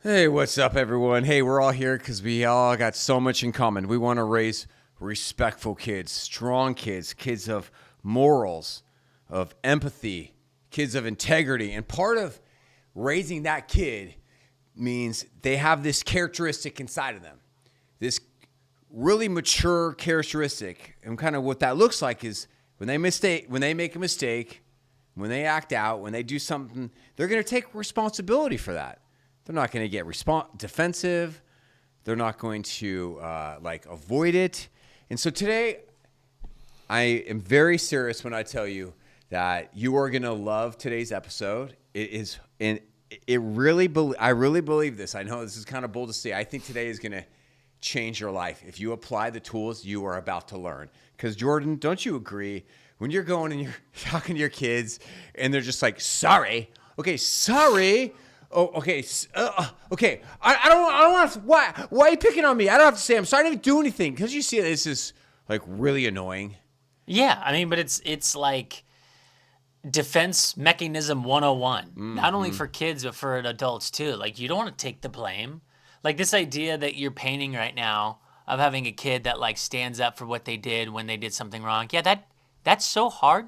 Hey, what's up, everyone? Hey, we're all here because we all got so much in common. We want to raise respectful kids, strong kids, kids of morals, of empathy, kids of integrity. And part of raising that kid means they have this characteristic inside of them, this really mature characteristic. And kind of what that looks like is when they make a mistake, when they act out, when they do something, they're going to take responsibility for that. They're not going to get defensive. They're not going to avoid it. And so today, I am very serious when I tell you that you are going to love today's episode. I really believe this. I know this is kind of bold to say. I think today is going to change your life if you apply the tools you are about to learn. Because Jordan, don't you agree? When you're going and you're talking to your kids and they're just like, sorry. Okay, sorry. Oh, okay. Okay. I don't want to. Why are you picking on me? I don't have to say I'm sorry. I didn't do anything. Because you see, this is like really annoying. Yeah, I mean, but it's like defense mechanism 101. Not only for kids, but for adults too. Like, you don't want to take the blame. Like, this idea that you're painting right now of having a kid that like stands up for what they did when they did something wrong. Yeah, that's so hard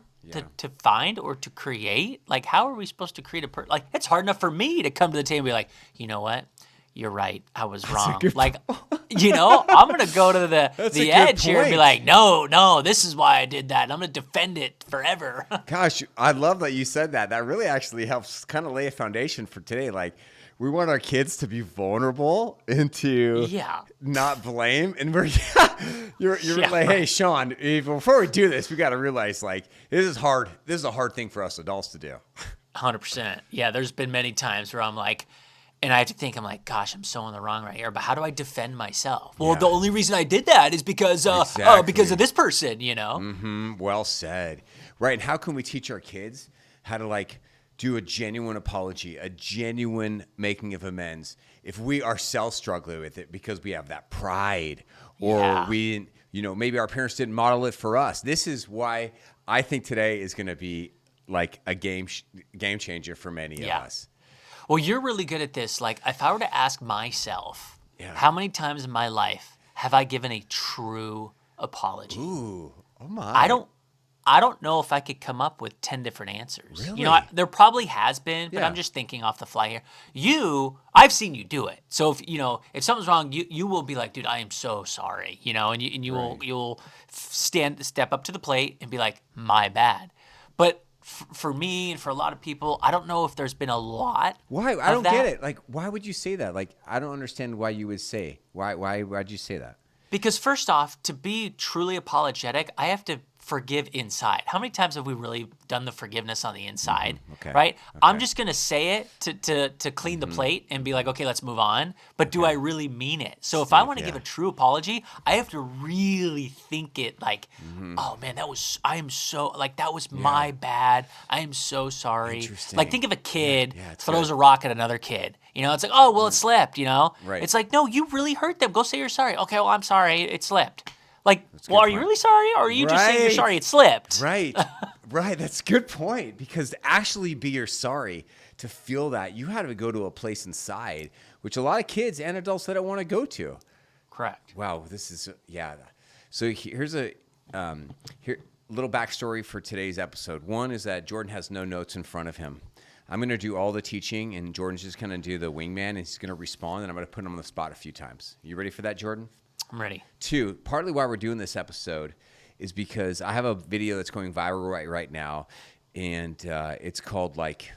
to find or to create. Like, how are we supposed to create like, it's hard enough for me to come to the table and be like, you know what? You're right. I was wrong. Like, I'm going to go to the edge here and be like, no, this is why I did that. I'm going to defend it forever. Gosh, I love that you said that. That really actually helps kind of lay a foundation for today. Like, we want our kids to be vulnerable and to not blame. And you're like, hey, Sean, before we do this, we got to realize like this is hard. This is a hard thing for us adults to do. 100%. Yeah, there's been many times where I'm like, and I have to think, I'm like, gosh, I'm so in the wrong right here. But how do I defend myself? Well, the only reason I did that is because because of this person, Mm-hmm. Well said. Right. And how can we teach our kids how to like do a genuine apology, a genuine making of amends if we ourselves struggle with it because we have that pride or we, maybe our parents didn't model it for us. This is why I think today is going to be like a game changer for many of us. Well, you're really good at this. Like, if I were to ask myself, how many times in my life have I given a true apology? Ooh, oh my. I don't know if I could come up with 10 different answers. Really? There probably has been, but I'm just thinking off the fly here. I've seen you do it. So if something's wrong, you will be like, dude, I am so sorry, and you'll step up to the plate and be like, my bad. But for me and for a lot of people, I don't know if there's been a lot. Why? I don't get it. Like, why would you say that? Like, I don't understand why you would say. Why'd you say that? Because first off, to be truly apologetic, I have to forgive inside. How many times have we really done the forgiveness on the inside? Okay. Right? Okay. I'm just going to say it to clean the plate and be like, okay, let's move on. But do I really mean it? So if I want to give a true apology, I have to really think it like, oh man, that was my bad. I am so sorry. Interesting. Like, think of a kid throws a rock at another kid. It's like, oh, well, it slipped, Right. It's like, no, you really hurt them. Go say you're sorry. Okay, well, I'm sorry. It slipped. Like, well, are you really sorry? Or are you just saying you're sorry it slipped? Right. Right. That's a good point. Because to actually be you're sorry, to feel that, you had to go to a place inside, which a lot of kids and adults they don't want to go to. Correct. Wow. This is, So here's a little backstory for today's episode. One is that Jordan has no notes in front of him. I'm going to do all the teaching, and Jordan's just going to do the wingman, and he's going to respond, and I'm going to put him on the spot a few times. You ready for that, Jordan? I'm ready. 2, partly why we're doing this episode is because I have a video that's going viral right now, and it's called like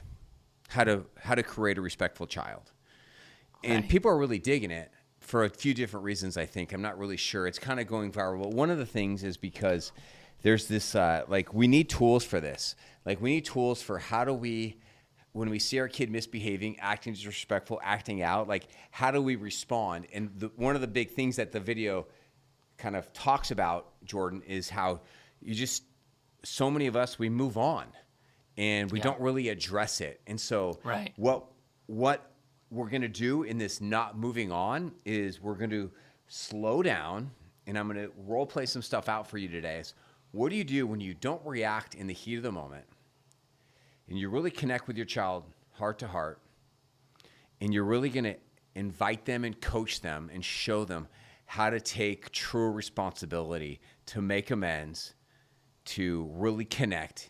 how to create a respectful child. Okay. And people are really digging it for a few different reasons, I think. I'm not really sure. It's kind of going viral. But one of the things is because there's this we need tools for this. Like, we need tools for how do we, when we see our kid misbehaving, acting disrespectful, acting out, like, how do we respond? And one of the big things that the video kind of talks about, Jordan, is how so many of us, we move on and we don't really address it. And so what we're going to do in this not moving on is we're going to slow down, and I'm going to role play some stuff out for you today. What do you do when you don't react in the heat of the moment and you really connect with your child heart to heart, and you're really going to invite them and coach them and show them how to take true responsibility, to make amends, to really connect,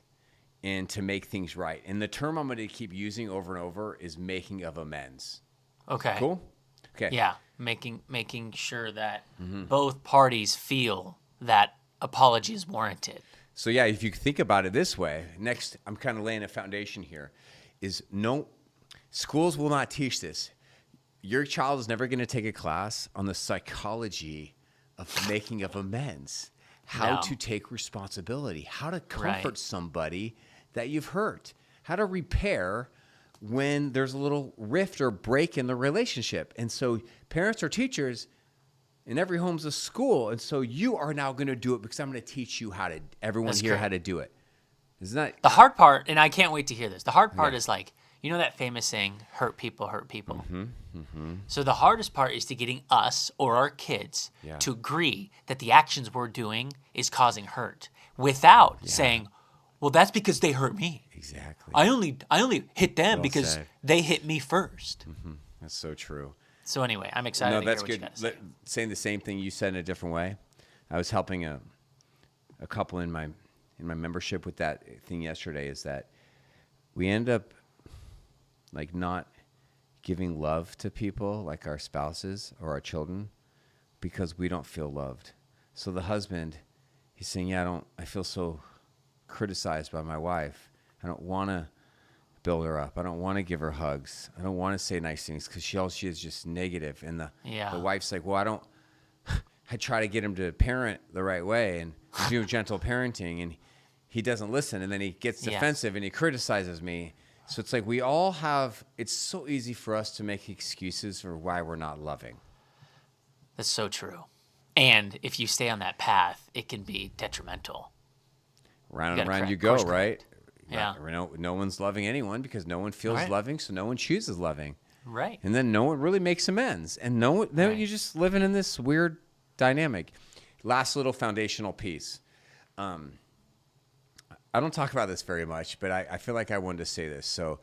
and to make things right. And the term I'm going to keep using over and over is making of amends. Okay. Cool? Okay. Yeah, making sure that both parties feel that apology is warranted. So yeah, if you think about it this way, next I'm kind of laying a foundation here, is no, schools will not teach this. Your child is never going to take a class on the psychology of making of amends, how to take responsibility, how to comfort somebody that you've hurt, how to repair when there's a little rift or break in the relationship. And so parents or teachers in every home's a school. And so you are now going to do it because I'm going to teach you how to do it. Isn't that the hard part? And I can't wait to hear this. The hard part is like, you know that famous saying, hurt people hurt people. So the hardest part is to getting us or our kids to agree that the actions we're doing is causing hurt without saying, well, that's because they hurt me. Exactly. I only hit them Well because said. they hit me first. That's so true. So anyway, I'm excited to hear what you guys say. Saying the same thing you said in a different way. I was helping a couple in my membership with that thing yesterday, is that we end up like not giving love to people like our spouses or our children because we don't feel loved. So the husband, he's saying, I feel so criticized by my wife. I don't want to build her up. I don't want to give her hugs. I don't want to say nice things because all she is just negative. And the wife's like, well, I try to get him to parent the right way and do gentle parenting, and he doesn't listen. And then he gets defensive and he criticizes me. So it's like we all have, it's so easy for us to make excuses for why we're not loving. That's so true. And if you stay on that path, it can be detrimental. Round and round you go, right? Yeah. No one's loving anyone because no one feels loving, so no one chooses loving. Right. And then no one really makes amends. And then you're just living in this weird dynamic. Last little foundational piece. I don't talk about this very much, but I feel like I wanted to say this. So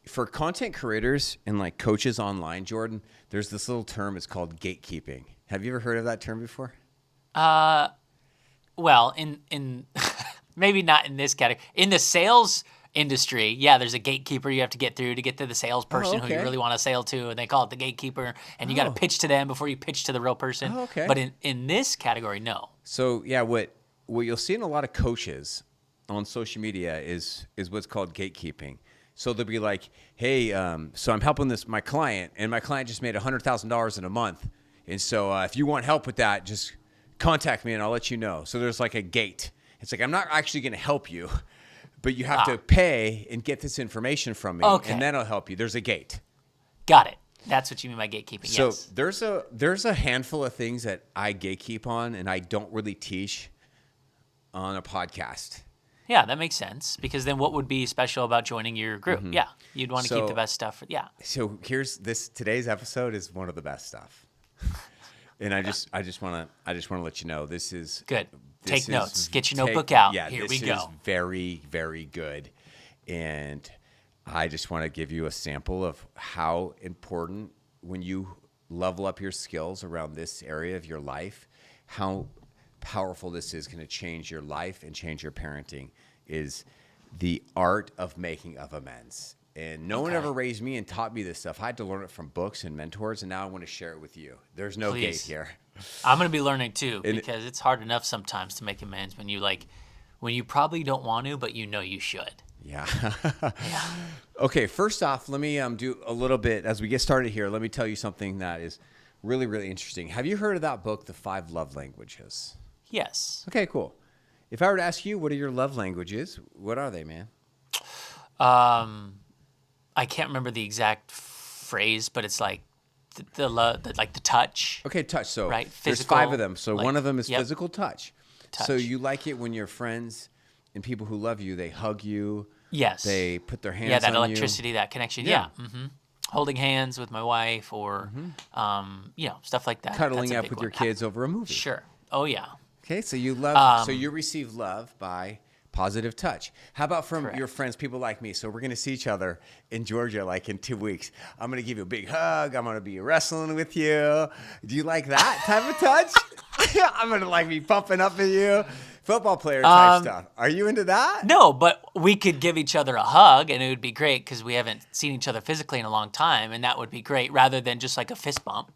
for content creators and like coaches online, Jordan, there's this little term. It's called gatekeeping. Have you ever heard of that term before? Well, in maybe not in this category. In the sales industry, there's a gatekeeper you have to get through to get to the salesperson who you really want to sell to, and they call it the gatekeeper, and you got to pitch to them before you pitch to the real person. Oh, okay. But in this category, no. So what you'll see in a lot of coaches on social media is what's called gatekeeping. So they'll be like, hey, so I'm helping my client, and my client just made $100,000 in a month. And so if you want help with that, just contact me and I'll let you know. So there's like a gate. It's like, I'm not actually going to help you, but you have to pay and get this information from me, and then I'll help you. There's a gate. Got it. That's what you mean by gatekeeping. So yes. there's a handful of things that I gatekeep on, and I don't really teach on a podcast. Yeah, that makes sense, because then what would be special about joining your group? Yeah, you'd want to keep the best stuff. So today's episode is one of the best stuff. And I just want to let you know this is good. Take notes. Get your notebook out. Yeah, Here we this go. is very, very good. And I just want to give you a sample of how important, when you level up your skills around this area of your life, how powerful this is going to change your life and change your parenting, is the art of making of amends. And no one ever raised me and taught me this stuff. I had to learn it from books and mentors, and now I want to share it with you. There's no gate here. I'm going to be learning too, because it's hard enough sometimes to make amends when you probably don't want to, but you know you should. Yeah. Okay, first off, let me do a little bit, as we get started here, let me tell you something that is really, really interesting. Have you heard of that book, The 5 Love Languages? Yes. Okay, cool. If I were to ask you, what are your love languages? What are they, man? I can't remember the exact phrase, but it's like the touch. Okay, touch. So right? There's 5 of them. So one of them is physical touch. So you like it when your friends and people who love you, they hug you. Yes. They put their hands on you. Yeah, that electricity, that connection. Yeah. Holding hands with my wife, or stuff like that. Cuddling up with your kids over a movie. Sure. Oh yeah. Okay, so you love. So you receive love by positive touch. How about from Correct. your friends, people like me? So we're going to see each other in Georgia like in 2 weeks. I'm going to give you a big hug. I'm going to be wrestling with you. Do you like that type of touch? I'm going to like be pumping up at you. Football player type stuff. Are you into that? No, but we could give each other a hug, and it would be great because we haven't seen each other physically in a long time, and that would be great rather than just like a fist bump.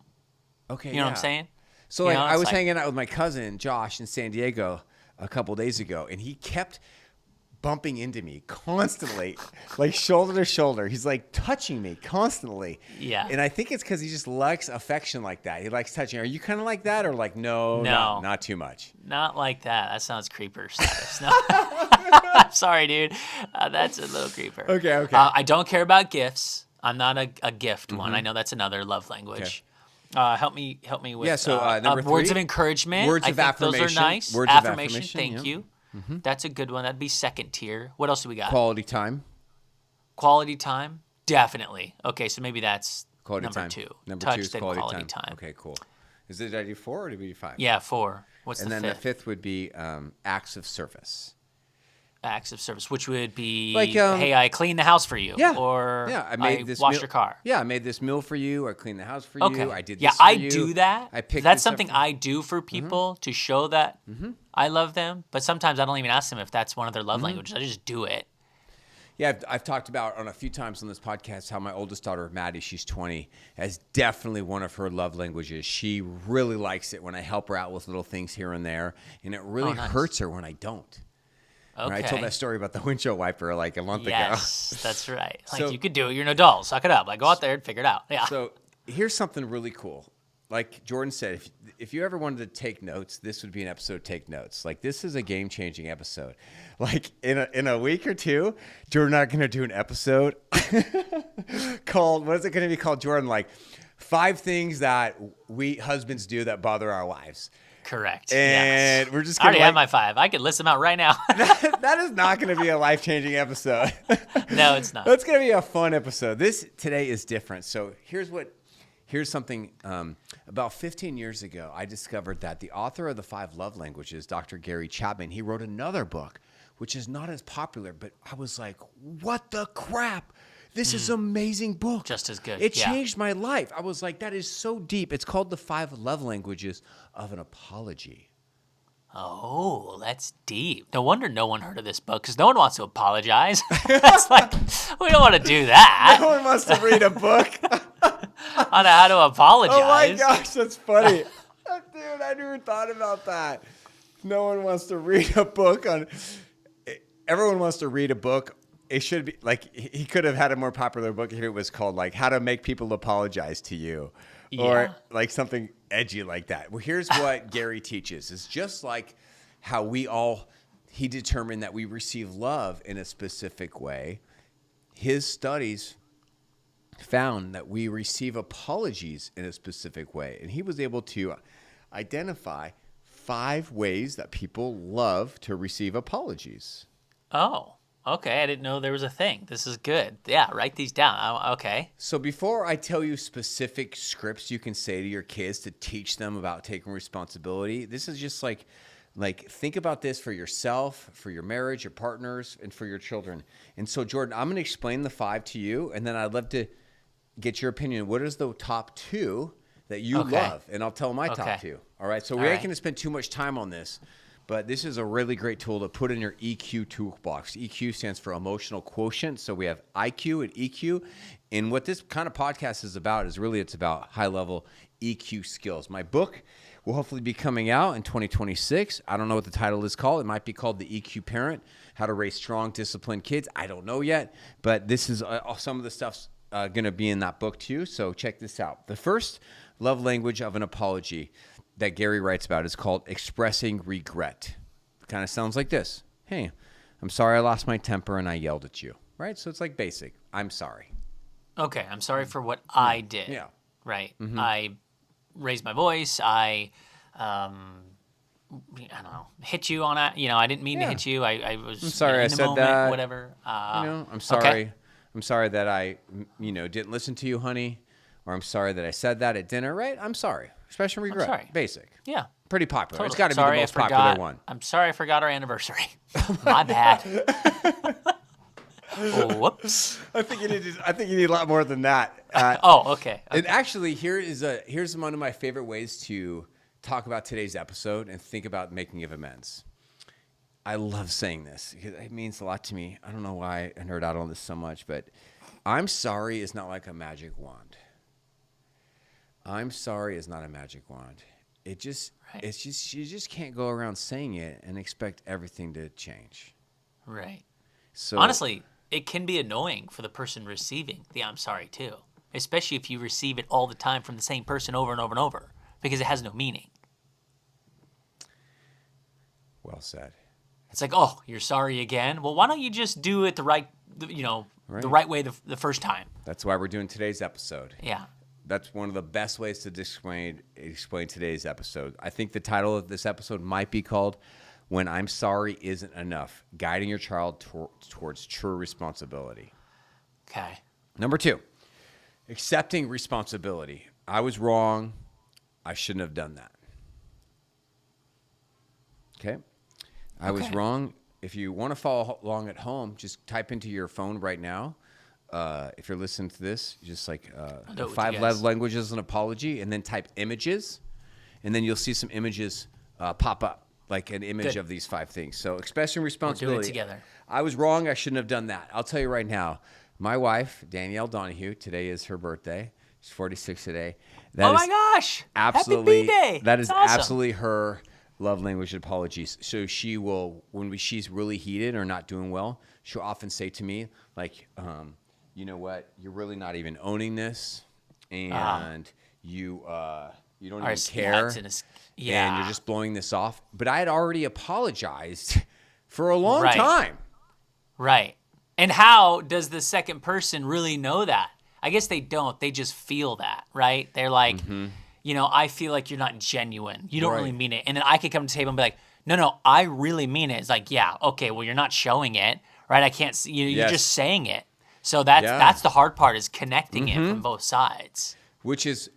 Okay, You know what I'm saying? So You like know, I it's was like- hanging out with my cousin Josh in San Diego a couple days ago, and he kept bumping into me constantly, like shoulder to shoulder. He's like touching me constantly. Yeah. And I think it's because he just likes affection like that. He likes touching. Are you kind of like that, or like no, not too much? Not like that. That sounds creeper status. No. I'm sorry, dude. That's a little creeper. Okay. I don't care about gifts. I'm not a gift one. I know that's another love language. Help me with Yeah, so, number words 3, of encouragement. words I of think affirmation. Those are nice. Words of affirmation, Thank yeah. you. That's a good one. That'd be second tier. What else do we got? Quality time. Quality time. Definitely. Okay, so maybe that's Quality number time. 2. Number Touch 2 is then quality time. Okay, cool. Is it I do 4 or do we do 5? Yeah, 4. What's And the then fifth? the 5th would be acts of service. Acts of service, which would be, Like, hey, I cleaned the house for you. Yeah. Or I made this washed meal, your car. Yeah, I made this meal for you. I cleaned the house for Okay. you. I did this yeah, for I you. do that. I picked That's this up something for- I do for people to show that I love them. But sometimes I don't even ask them if that's one of their love languages. I just do it. Yeah, I've talked about on a few times on this podcast how my oldest daughter, Maddie, she's 20, has definitely one of her love languages. She really likes it when I help her out with little things here and there, and it really nice. hurts her when I don't. Okay. Right? I told that story about the windshield wiper like a month Yes, that's right. Like, So- you could do it. You're an adult. Suck it up. Like, go out there and figure it out. Yeah. ago. So here's something really cool. Like Jordan said, if you ever wanted to take notes, this would be an episode. Take notes. Like this is a game-changing episode. Like in a week or two, Jordan and I are going to do an episode called, what is it going to be called, Jordan? Like 5 things that we husbands do that bother our wives. Correct. And yes. we're just I going already have my 5. I could list them out right now. that is not going to be a life-changing episode. No, it's not. That's going to be a fun episode. This today is different. So here's something. About 15 years ago, I discovered that the author of the 5 love languages, Dr. Gary Chapman, he wrote another book, which is not as popular, but I was like, what the crap? This is an amazing book. Just as good, It yeah. changed my life. I was like, that is so deep. It's called The 5 Love Languages of an Apology. Oh, that's deep. No wonder no one heard of this book because no one wants to apologize. It's like, we don't want to do that. No one wants to read a book. On how to apologize. Oh my gosh, that's funny. Dude, I never thought about that. No one wants to read a book on. Everyone wants to read a book. It should be like he could have had a more popular book if it was called like How to Make People Apologize to You, or Yeah. like something edgy like that. Well, here's what Gary teaches: it's just like how he determined that we receive love in a specific way. His studies found that we receive apologies in a specific way. And he was able to identify 5 ways that people love to receive apologies. Oh, okay. I didn't know there was a thing. This is good. Yeah, write these down. Okay. So before I tell you specific scripts you can say to your kids to teach them about taking responsibility, this is just like think about this for yourself, for your marriage, your partners, and for your children. And so, Jordan, I'm going to explain the 5 to you, and then I'd love to get your opinion. What is the top 2 that you love? And I'll tell my top 2. All right. So we ain't going to spend too much time on this, but this is a really great tool to put in your EQ toolbox. EQ stands for emotional quotient. So we have IQ and EQ. And what this kind of podcast is about is really it's about high-level EQ skills. My book will hopefully be coming out in 2026. I don't know what the title is called. It might be called The EQ Parent, How to Raise Strong, Disciplined Kids. I don't know yet, but this is some of the stuff's going to be in that book too. So check this out. The first love language of an apology that Gary writes about is called expressing regret. It kind of sounds like this. Hey, I'm sorry I lost my temper and I yelled at you. Right? So it's like basic. I'm sorry. Okay. I'm sorry for what I did. Yeah. Right. I raised my voice. I don't know, hit you on a, I didn't mean to hit you. I was I'm sorry in I the said moment, that. whatever. I'm sorry. Okay. I'm sorry that I, didn't listen to you, honey. or I'm sorry that I said that at dinner, right? I'm sorry. Expression regret. sorry. Basic. Yeah. Pretty popular. Totally. It's got to be Sorry, the I most popular one. I'm sorry I forgot our anniversary. My bad. Oh, whoops. I think you need a lot more than that. Okay. And actually, here's one of my favorite ways to talk about today's episode and think about making of amends. I love saying this because it means a lot to me. I don't know why I nerd out on this so much, but I'm sorry is not like a magic wand. I'm sorry is not a magic wand. It's just you just can't go around saying it and expect everything to change. Right. So honestly, it can be annoying for the person receiving the I'm sorry too, especially if you receive it all the time from the same person over and over and over because it has no meaning. Well said. It's like, oh, you're sorry again? Well, why don't you just do it the right right way the first time? That's why we're doing today's episode. Yeah. That's one of the best ways to explain today's episode. I think the title of this episode might be called When I'm Sorry Isn't Enough, Guiding Your Child Towards True Responsibility. Okay. Number 2, accepting responsibility. I was wrong. I shouldn't have done that. Okay? I was wrong. If you want to follow along at home, just type into your phone right now. If you're listening to this, just like 5 love languages and apology, and then type images, and then you'll see some images pop up, like an image of these 5 things. So expressing responsibility. We're doing it together. I was wrong. I shouldn't have done that. I'll tell you right now. My wife, Danielle Donohue, today is her birthday. She's 46 today. Oh my gosh! Absolutely, Happy B-Day! That is awesome. absolutely her love language apologies. So she will, when she's really heated or not doing well, she'll often say to me, like, you know what, you're really not even owning this, and you don't even care, and you're just blowing this off. But I had already apologized for a long time. Right. And how does the second person really know that? I guess they don't. They just feel that, right? They're like, I feel like you're not genuine. You don't really mean it. And then I could come to the table and be like, no, I really mean it. It's like, yeah, okay, well, you're not showing it, right? I can't see you. You're just saying it. So that's the hard part, is connecting it from both sides. Which is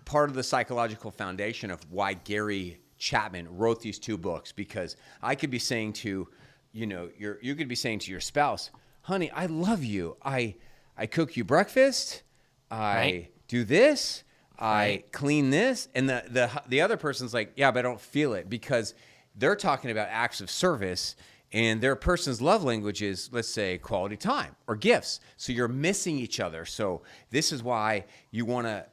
part of the psychological foundation of why Gary Chapman wrote these 2 books. Because I could be saying to, you could be saying to your spouse, honey, I love you. I cook you breakfast. I do this. I clean this. And the other person's like, yeah, but I don't feel it, because they're talking about acts of service. And their person's love language is, let's say, quality time or gifts. So you're missing each other. So this is why you want to,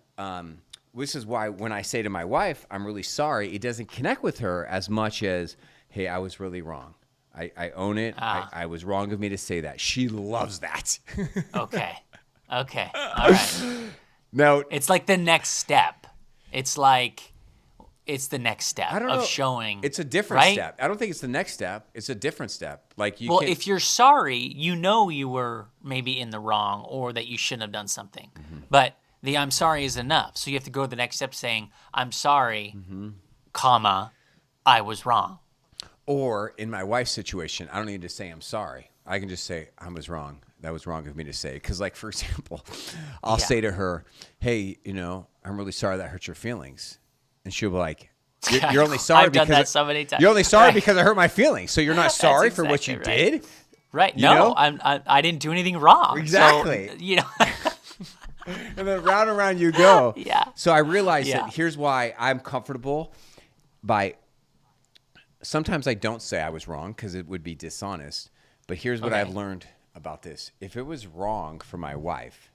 this is why when I say to my wife, I'm really sorry, it doesn't connect with her as much as, hey, I was really wrong. I own it. I was wrong of me to say that. She loves that. Okay. All right. Now, it's like the next step. It's the next step of showing. It's a different step. I don't think it's the next step. It's a different step. Like if you're sorry, you were maybe in the wrong, or that you shouldn't have done something. But the I'm sorry is enough. So you have to go to the next step saying, I'm sorry, comma, I was wrong. Or in my wife's situation, I don't need to say I'm sorry. I can just say I was wrong. That was wrong of me to say. Because, like, for example, I'll say to her, hey, I'm really sorry that hurt your feelings. And she'll be like, you're only sorry I've done that so many times. You're only sorry because I hurt my feelings. So you're not sorry for what you did? Right. No, I didn't do anything wrong. Exactly. So, and then round and round you go. Yeah. So I realized that here's why I'm comfortable by sometimes I don't say I was wrong because it would be dishonest. But here's what I've learned about this. If it was wrong for my wife,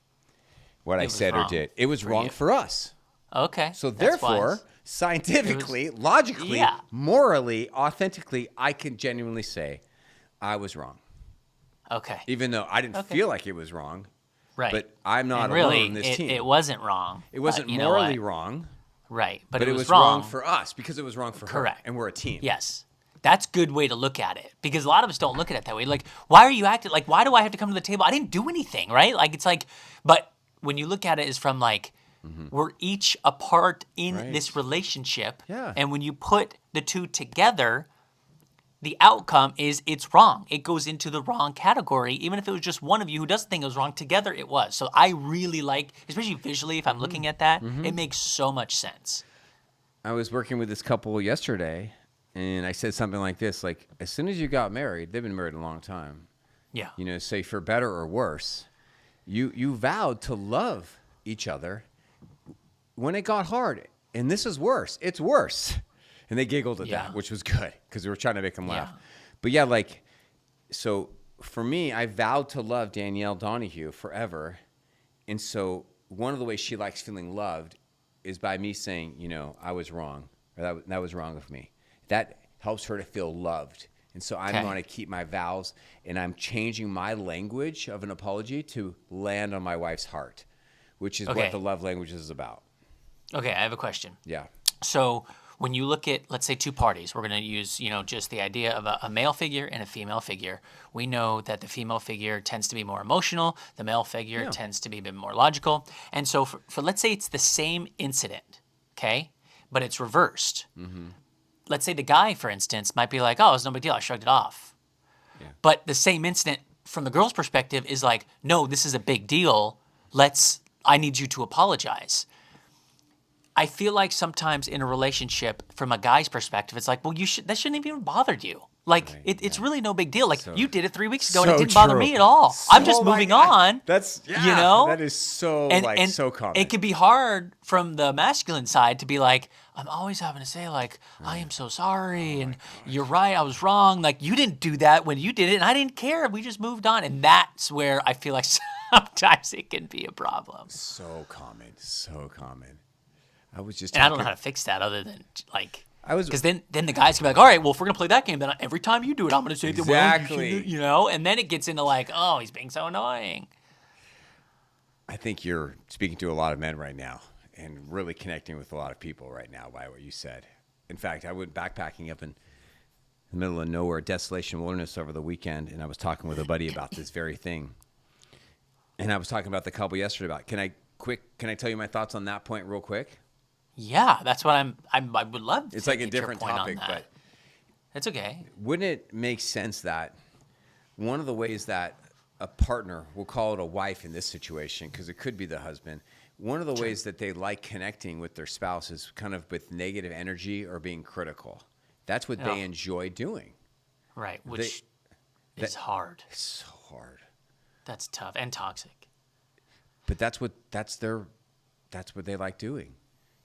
what I said or did, it was wrong for us. Okay. So therefore, scientifically, logically, morally, authentically, I can genuinely say I was wrong. Okay. Even though I didn't feel like it was wrong. Right. But I'm not alone in this team. It wasn't wrong. It wasn't morally wrong. Right. But it was wrong for us because it was wrong for her. And we're a team. Yes. That's a good way to look at it, because a lot of us don't look at it that way. Like, why are you acting? Like, why do I have to come to the table? I didn't do anything, right? Like, it's like, but when you look at it, is from like, we're each a part in this relationship. Yeah. And when you put the two together, the outcome is it's wrong. It goes into the wrong category, even if it was just one of you who doesn't think it was wrong. Together it was. So I really like, especially visually, if I'm looking at that, it makes so much sense. I was working with this couple yesterday, and I said something like this, like, as soon as you got married, they've been married a long time. Yeah. You know, say for better or worse, you vowed to love each other when it got hard. And this is worse. It's worse. And they giggled at that, which was good because we were trying to make them laugh. But yeah, like, so for me, I vowed to love Danielle Donohue forever. And so one of the ways she likes feeling loved is by me saying, you know, I was wrong, or that was wrong of me. That helps her to feel loved. And so I'm going to keep my vows, and I'm changing my language of an apology to land on my wife's heart, which is what the love language is about. Okay, I have a question. Yeah. So when you look at, let's say, two parties, we're going to use, you know, just the idea of a male figure and a female figure. We know that the female figure tends to be more emotional. The male figure tends to be a bit more logical. And so for let's say it's the same incident, okay, but it's reversed. Mm-hmm. Let's say the guy, for instance, might be like, oh, it's no big deal. I shrugged it off. Yeah. But the same incident from the girl's perspective is like, no, this is a big deal. I need you to apologize. I feel like sometimes in a relationship, from a guy's perspective, it's like, well, that shouldn't have even bothered you. Like, it's really no big deal. Like, you did it 3 weeks ago, and it didn't bother me at all. I'm just moving on. That's, you know? That is so, so common. It could be hard from the masculine side to be like, I'm always having to say, like, I am so sorry, and you're right, I was wrong. Like, you didn't do that when you did it, and I didn't care. We just moved on. And that's where I feel like sometimes it can be a problem. So common. I was just and I don't know how to fix that other than like, because then the guys can be like, all right, well, if we're gonna play that game, then every time you do it, I'm gonna say exactly. You know, and then it gets into like, oh, he's being so annoying. I think you're speaking to a lot of men right now and really connecting with a lot of people right now by what you said. In fact, I went backpacking up in the middle of nowhere, desolation wilderness over the weekend, and I was talking with a buddy about this very thing. And I was talking about the couple yesterday about, can I tell you my thoughts on that point real quick? Yeah, that's what I would love to. It's like a different topic, but it's okay. Wouldn't it make sense that one of the ways that a partner, we'll call it a wife in this situation, because it could be the husband, one of the ways that they like connecting with their spouse is kind of with negative energy or being critical. That's what they enjoy doing. Right, which is hard. It's so hard. That's tough and toxic. But that's what they like doing.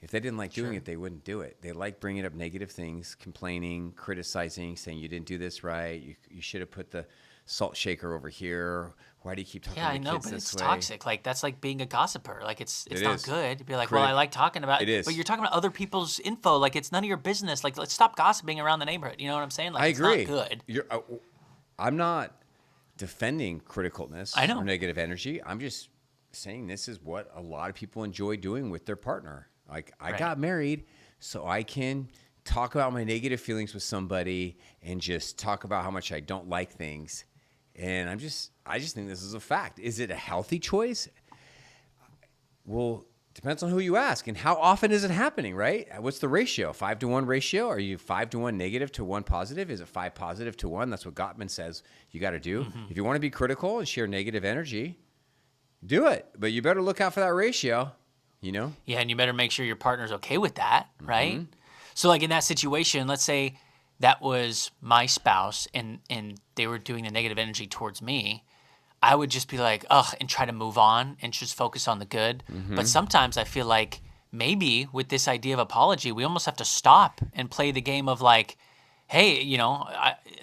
If they didn't like doing it, they wouldn't do it. They like bringing up negative things, complaining, criticizing, saying you didn't do this right. You should have put the salt shaker over here. Why do you keep talking to the kids this way? Yeah, I know, but it's toxic. Like, that's like being a gossiper. Like, it's not good to be like, well, I like talking about it. But you're talking about other people's info. Like, it's none of your business. Like, let's stop gossiping around the neighborhood. You know what I'm saying? Like, I agree. It's not good. I'm not defending criticalness or negative energy. I'm just saying this is what a lot of people enjoy doing with their partner. Like, I got married so I can talk about my negative feelings with somebody and just talk about how much I don't like things. And I just think this is a fact. Is it a healthy choice? Well, depends on who you ask and how often is it happening, right? What's the ratio? 5-to-1 ratio? Are you 5-to-1 negative to 1 positive? Is it 5 positive to 1? That's what Gottman says you got to do. Mm-hmm. If you want to be critical and share negative energy, do it. But you better look out for that ratio. You know? Yeah, and you better make sure your partner's okay with that, right? Mm-hmm. So, like, in that situation, let's say that was my spouse and they were doing the negative energy towards me, I would just be like, ugh, and try to move on and just focus on the good. Mm-hmm. But sometimes I feel like maybe with this idea of apology, we almost have to stop and play the game of like, hey, you know,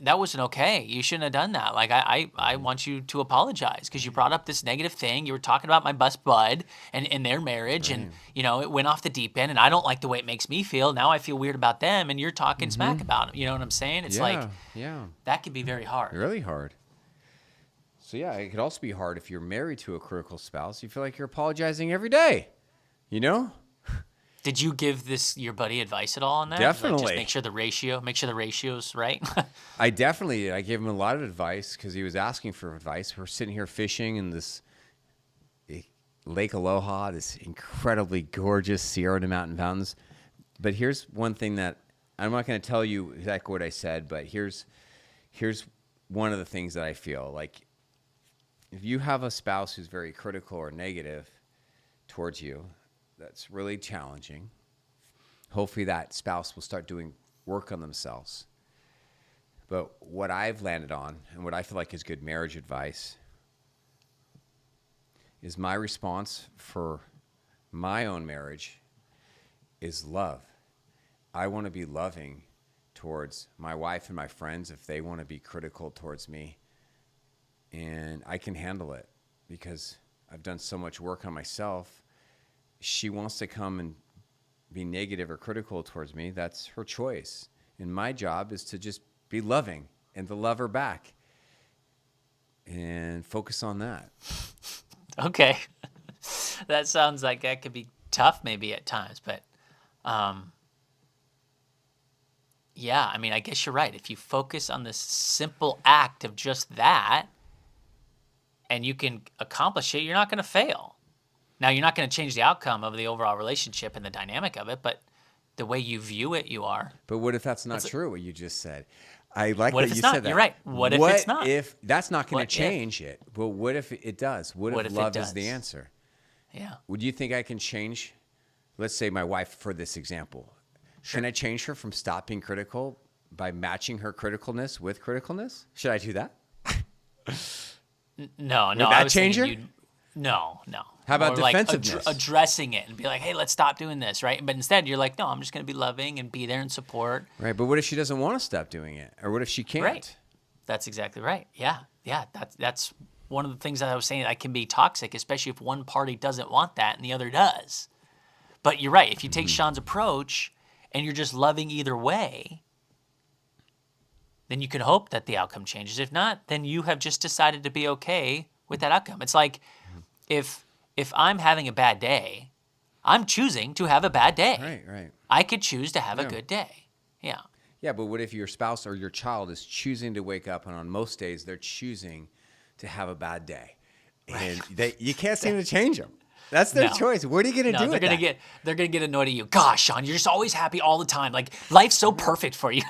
that wasn't okay. You shouldn't have done that. Like, I want you to apologize because you brought up this negative thing. You were talking about my best bud and their marriage, and, you know, it went off the deep end, and I don't like the way it makes me feel. Now I feel weird about them, and you're talking smack about them. You know what I'm saying? It's that can be very hard. Really hard. So, yeah, it could also be hard if you're married to a critical spouse. You feel like you're apologizing every day, you know? Did you give your buddy advice at all on that? Definitely. Like, just make sure the ratio's right. I gave him a lot of advice because he was asking for advice. We're sitting here fishing in this Lake Aloha, this incredibly gorgeous Sierra Nevada mountains. But here's one thing that I'm not going to tell you exactly what I said, but here's here's one of the things that I feel like if you have a spouse who's very critical or negative towards you, that's really challenging. Hopefully that spouse will start doing work on themselves. But what I've landed on and what I feel like is good marriage advice is my response for my own marriage is love. I want to be loving towards my wife and my friends if they want to be critical towards me. And I can handle it because I've done so much work on myself. She wants to come and be negative or critical towards me. That's her choice. And my job is to just be loving and to love her back and focus on that. Okay. That sounds like that could be tough maybe at times, but yeah, I mean, I guess you're right. If you focus on this simple act of just that and you can accomplish it, you're not going to fail. Now, you're not going to change the outcome of the overall relationship and the dynamic of it, but the way you view it, you are. But what if that's not true, what you just said? I like what that if it's you not? said that. You're right. What if it's not? What if that's not going What to change it? But what if it does? What if if it love is the does? answer? Yeah. Would you think I can change, let's say my wife for this example. Sure. Can I change her from stop being critical by matching her criticalness with criticalness? Should I do that? No, Would I that was change her? thinking no. How about Or like defensiveness? addressing it and be like, hey, let's stop doing this, right? But instead, you're like, no, I'm just going to be loving and be there and support. Right, but what if she doesn't want to stop doing it? Or what if she can't? Right. That's exactly right. Yeah. That's one of the things that I was saying that can be toxic, especially if one party doesn't want that and the other does. But you're right. If you take Sean's approach and you're just loving either way, then you can hope that the outcome changes. If not, then you have just decided to be okay with that outcome. It's like if I'm having a bad day, I'm choosing to have a bad day. Right. I could choose to have a good day. Yeah. Yeah, but what if your spouse or your child is choosing to wake up and on most days they're choosing to have a bad day? And you can't seem to change them. That's their No. choice. What are you going to do with that? They're gonna get annoyed at you. Gosh, Sean, you're just always happy all the time. Like life's so perfect for you.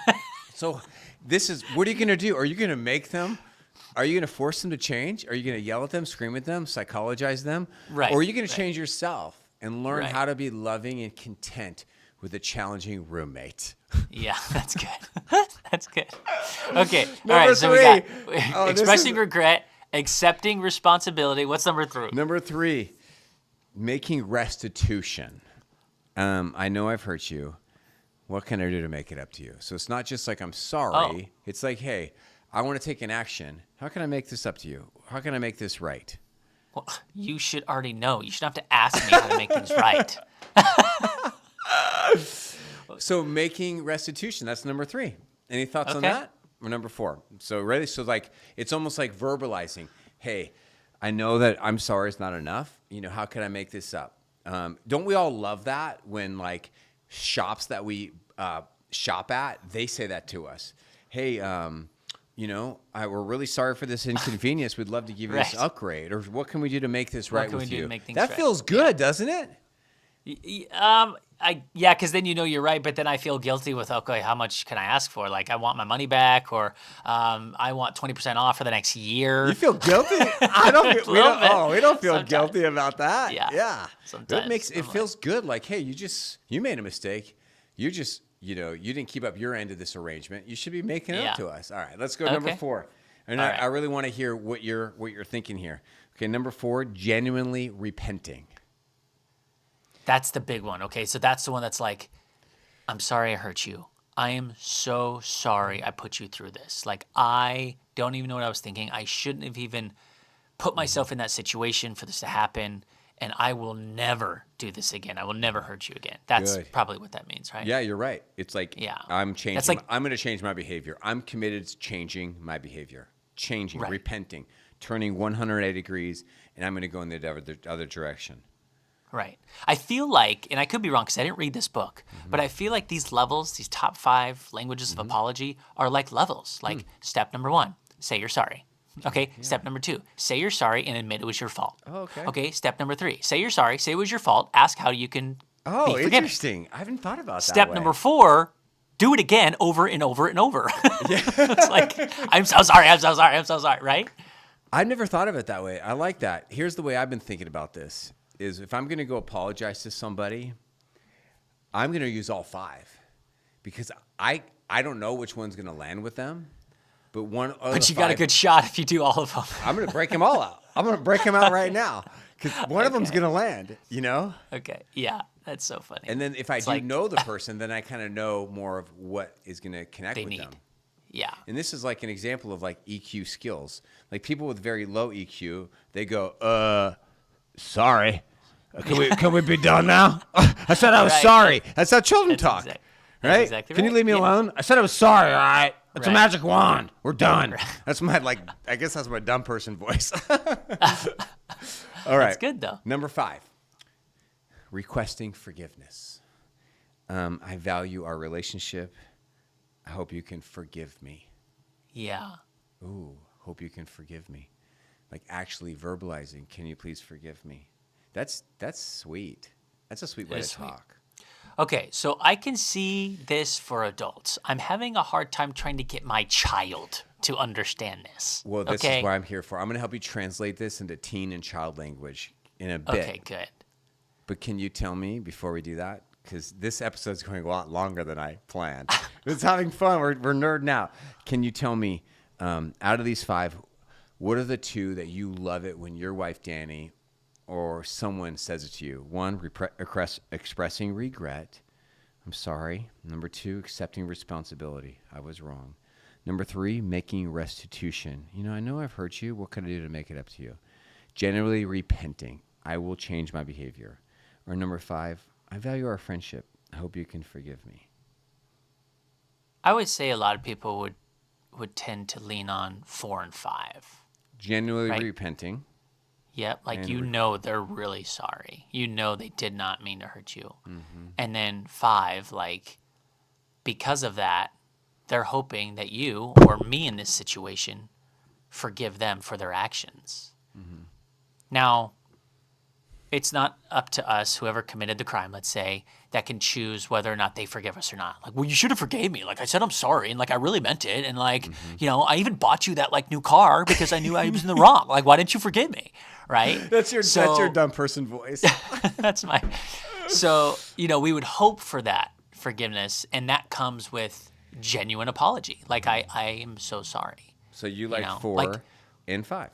So what are you going to do? Are you going to make them? Are you going to force them to change? Are you going to yell at them, scream at them, psychologize them? Right. Or are you going to change yourself and learn Right. how to be loving and content with a challenging roommate? Yeah, that's good. That's good. Okay. All Number right. So we got three. Oh, this expressing is- regret, accepting responsibility. What's number 3? Number 3, making restitution. I know I've hurt you. What can I do to make it up to you? So it's not just like I'm sorry. It's like, hey, I want to take an action. How can I make this up to you? How can I make this right? Well, you should already know. You shouldn't have to ask me how to make things right. So making restitution, that's number 3. Any thoughts on Okay. that? Or number 4? So ready? So like, it's almost like verbalizing, hey, I know that I'm sorry is not enough. How can I make this up? Don't we all love that when like shops that we shop at, they say that to us. Hey, we're really sorry for this inconvenience. We'd love to give you this Right. upgrade. Or what can we do to make this right can we with do to you? make things That right? feels good, doesn't it? Because then you're right, but then I feel guilty with, okay, how much can I ask for? Like, I want my money back, or I want 20% off for the next year. You feel guilty? I don't. A little bit. We don't feel Sometimes. guilty about that. Yeah. It Sometimes. it feels good. Like, hey, you made a mistake. You just you didn't keep up your end of this arrangement. You should be making it up to us. All right, let's go to number 4. And All right. I really want to hear what you're thinking here. Okay, number 4, genuinely repenting. That's the big one. Okay, so that's the one that's like, I'm sorry I hurt you. I am so sorry I put you through this. Like, I don't even know what I was thinking. I shouldn't have even put myself in that situation for this to happen. And I will never do this again. I will never hurt you again. That's Good. probably what that means, right? Yeah, you're right. It's like, Yeah. I'm changing. That's like- I'm going to change my behavior. I'm committed to changing my behavior. Changing, Right. repenting, turning 180 degrees, and I'm going to go in the other direction. Right. I feel like, and I could be wrong because I didn't read this book, but I feel like these levels, these top 5 languages of apology are like levels. Like step number 1, say you're sorry. Okay. Step number 2, say you're sorry and admit it was your fault. Oh, okay. Okay. Step number 3, say you're sorry, say it was your fault, ask how you can Oh, be forgiven. interesting. I haven't thought about that Step way. number 4, do it again over and over and over. It's like, I'm so sorry, I'm so sorry, I'm so sorry, right? I never thought of it that way. I like that. Here's the way I've been thinking about this is if I'm going to go apologize to somebody, I'm going to use all 5 because I don't know which one's going to land with them. But you got a good shot if you do all of them. I'm going to break them all out. I'm going to break them out right now because one of them's going to land, you know? Okay. Yeah. That's so funny. And then if I do know the person, then I kind of know more of what is going to connect with them. Yeah. And this is like an example of like EQ skills. Like people with very low EQ, they go, sorry. Can we be done now? I said I was sorry. That's how children talk. Right? Exactly Can you leave me alone? I said I was sorry, all right? That's a magic wand. We're done. Right. That's my, I guess that's my dumb person voice. All right. That's good, though. Number 5, requesting forgiveness. I value our relationship. I hope you can forgive me. Yeah. Ooh, hope you can forgive me. Like actually verbalizing, can you please forgive me? That's sweet. That's a sweet way to talk. Okay, so I can see this for adults. I'm having a hard time trying to get my child to understand this. Well, this is what I'm here for. I'm going to help you translate this into teen and child language in a bit. Okay, good. But can you tell me before we do that? Because this episode's going a lot longer than I planned. It's having fun. We're nerding out. Can you tell me, out of these 5, what are the 2 that you love it when your wife, Danny, or someone says it to you? 1, expressing regret. I'm sorry. Number 2, accepting responsibility. I was wrong. Number 3, making restitution. I know I've hurt you. What can I do to make it up to you? Generally repenting. I will change my behavior. Or number 5, I value our friendship. I hope you can forgive me. I would say a lot of people would tend to lean on 4 and 5. Genuinely repenting. Yep, they're really sorry. They did not mean to hurt you. Mm-hmm. And then 5, because of that, they're hoping that you or me in this situation forgive them for their actions. Mm-hmm. Now, it's not up to us, whoever committed the crime, let's say, that can choose whether or not they forgive us or not. You should have forgave me. I said I'm sorry, and I really meant it. And I even bought you that new car because I knew I was in the wrong. Why didn't you forgive me? Right? That's your dumb person voice. That's my. So we would hope for that forgiveness, and that comes with genuine apology. I am so sorry. So you 4 and 5.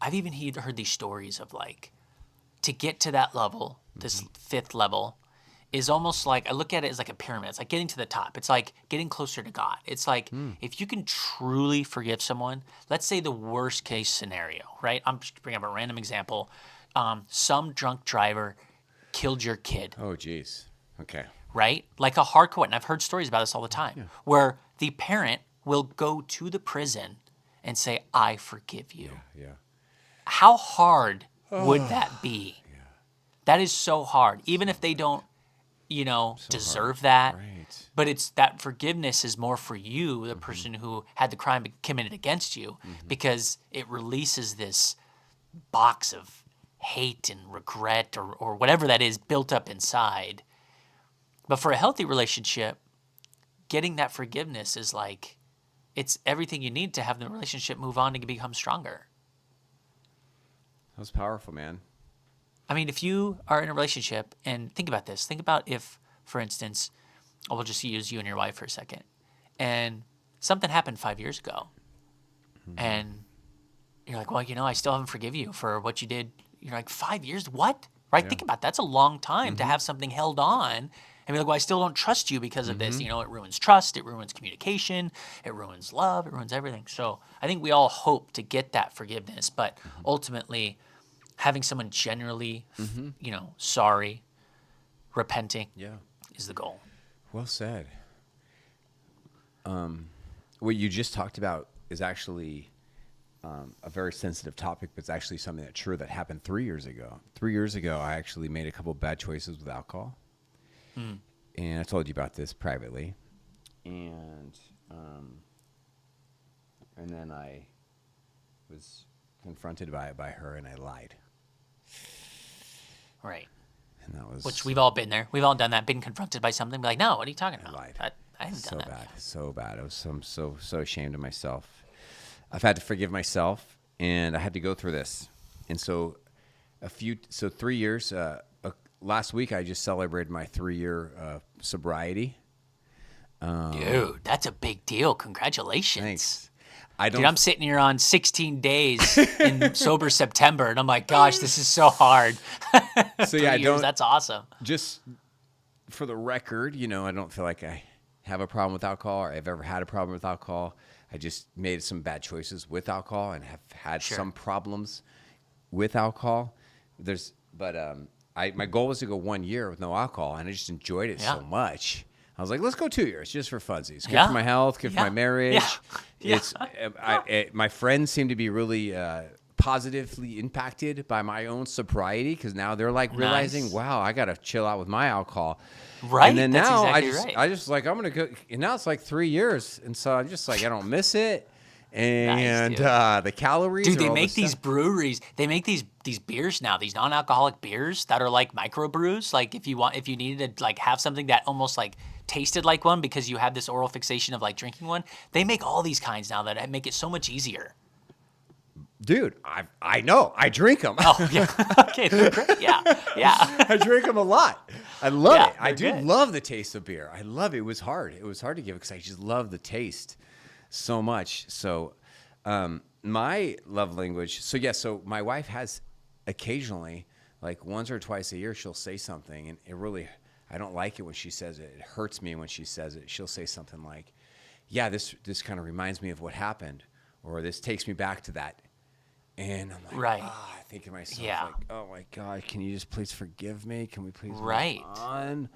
I've even heard these stories of to get to that level, this 5th level, is almost I look at it as a pyramid. It's getting to the top. It's getting closer to God. It's if you can truly forgive someone, let's say the worst case scenario, right? I'm just bringing up a random example. Some drunk driver killed your kid. Oh, geez. Okay. Right? A hardcore, and I've heard stories about this all the time, where the parent will go to the prison and say, I forgive you. Yeah. How hard would that be? Yeah. That is so hard. Even if they don't, deserve that. Right. But it's that forgiveness is more for you, the person who had the crime committed against you, because it releases this box of hate and regret or whatever that is built up inside. But for a healthy relationship, getting that forgiveness is it's everything you need to have the relationship move on and become stronger. That was powerful, man. I mean, if you are in a relationship, and think about this. Think about if, for instance, we'll just use you and your wife for a second, and something happened 5 years ago, and you're well, I still haven't forgiven you for what you did. You're 5 years? What? Right? Yeah. Think about that. That's a long time to have something held on and be well, I still don't trust you because of this. It ruins trust. It ruins communication. It ruins love. It ruins everything. So I think we all hope to get that forgiveness, but ultimately having someone generally, sorry, repenting is the goal. Well said. What you just talked about is actually a very sensitive topic, but it's actually something that happened 3 years ago. 3 years ago, I actually made a couple bad choices with alcohol. And I told you about this privately. And then I was confronted by her, and I lied. Right. And that was Which we've all been there. We've all done that. Been confronted by something. Be like, no, what are you talking about? lied. I haven't so done that. bad, so bad. I'm so ashamed of myself. I've had to forgive myself, and I had to go through this. And so 3 years. Last week, I just celebrated my 3-year sobriety. Dude, that's a big deal. Congratulations. Thanks. Dude, I'm sitting here on 16 days in sober September, and I'm like, gosh, this is so hard. So yeah, 3 years, that's awesome. Just for the record, I don't feel like I have a problem with alcohol or I've ever had a problem with alcohol. I just made some bad choices with alcohol and have had some problems with alcohol. My goal was to go 1 year with no alcohol, and I just enjoyed it so much. I was like, let's go 2 years just for funsies. Good for my health, good for my marriage. It's my friends seem to be really positively impacted by my own sobriety because now they're like realizing, wow, I got to chill out with my alcohol. Right. And then that's now exactly I just like, I'm going to go. And now it's like 3 years. And so I'm just like, I don't miss it. And the calories. Dude, they make these breweries. They make these beers now. These non-alcoholic beers that are like microbrews. Like if you needed to like have something that almost like tasted like one because you had this oral fixation of like drinking one. They make all these kinds now that make it so much easier. Dude, I know. I drink them. Oh yeah. Okay. They're great. Yeah. I drink them a lot. I love it. I do good. love the taste of beer. I love it. It was hard. It was hard to give because I just love the taste so much. So my love language. So my wife has occasionally, like once or twice a year, she'll say something, and it really, I don't like it when she says it. It hurts me when she says it. She'll say something like, yeah, this kind of reminds me of what happened, or this takes me back to that. And I'm like, I think to myself, like, oh my God, can you just please forgive me? Can we please move on?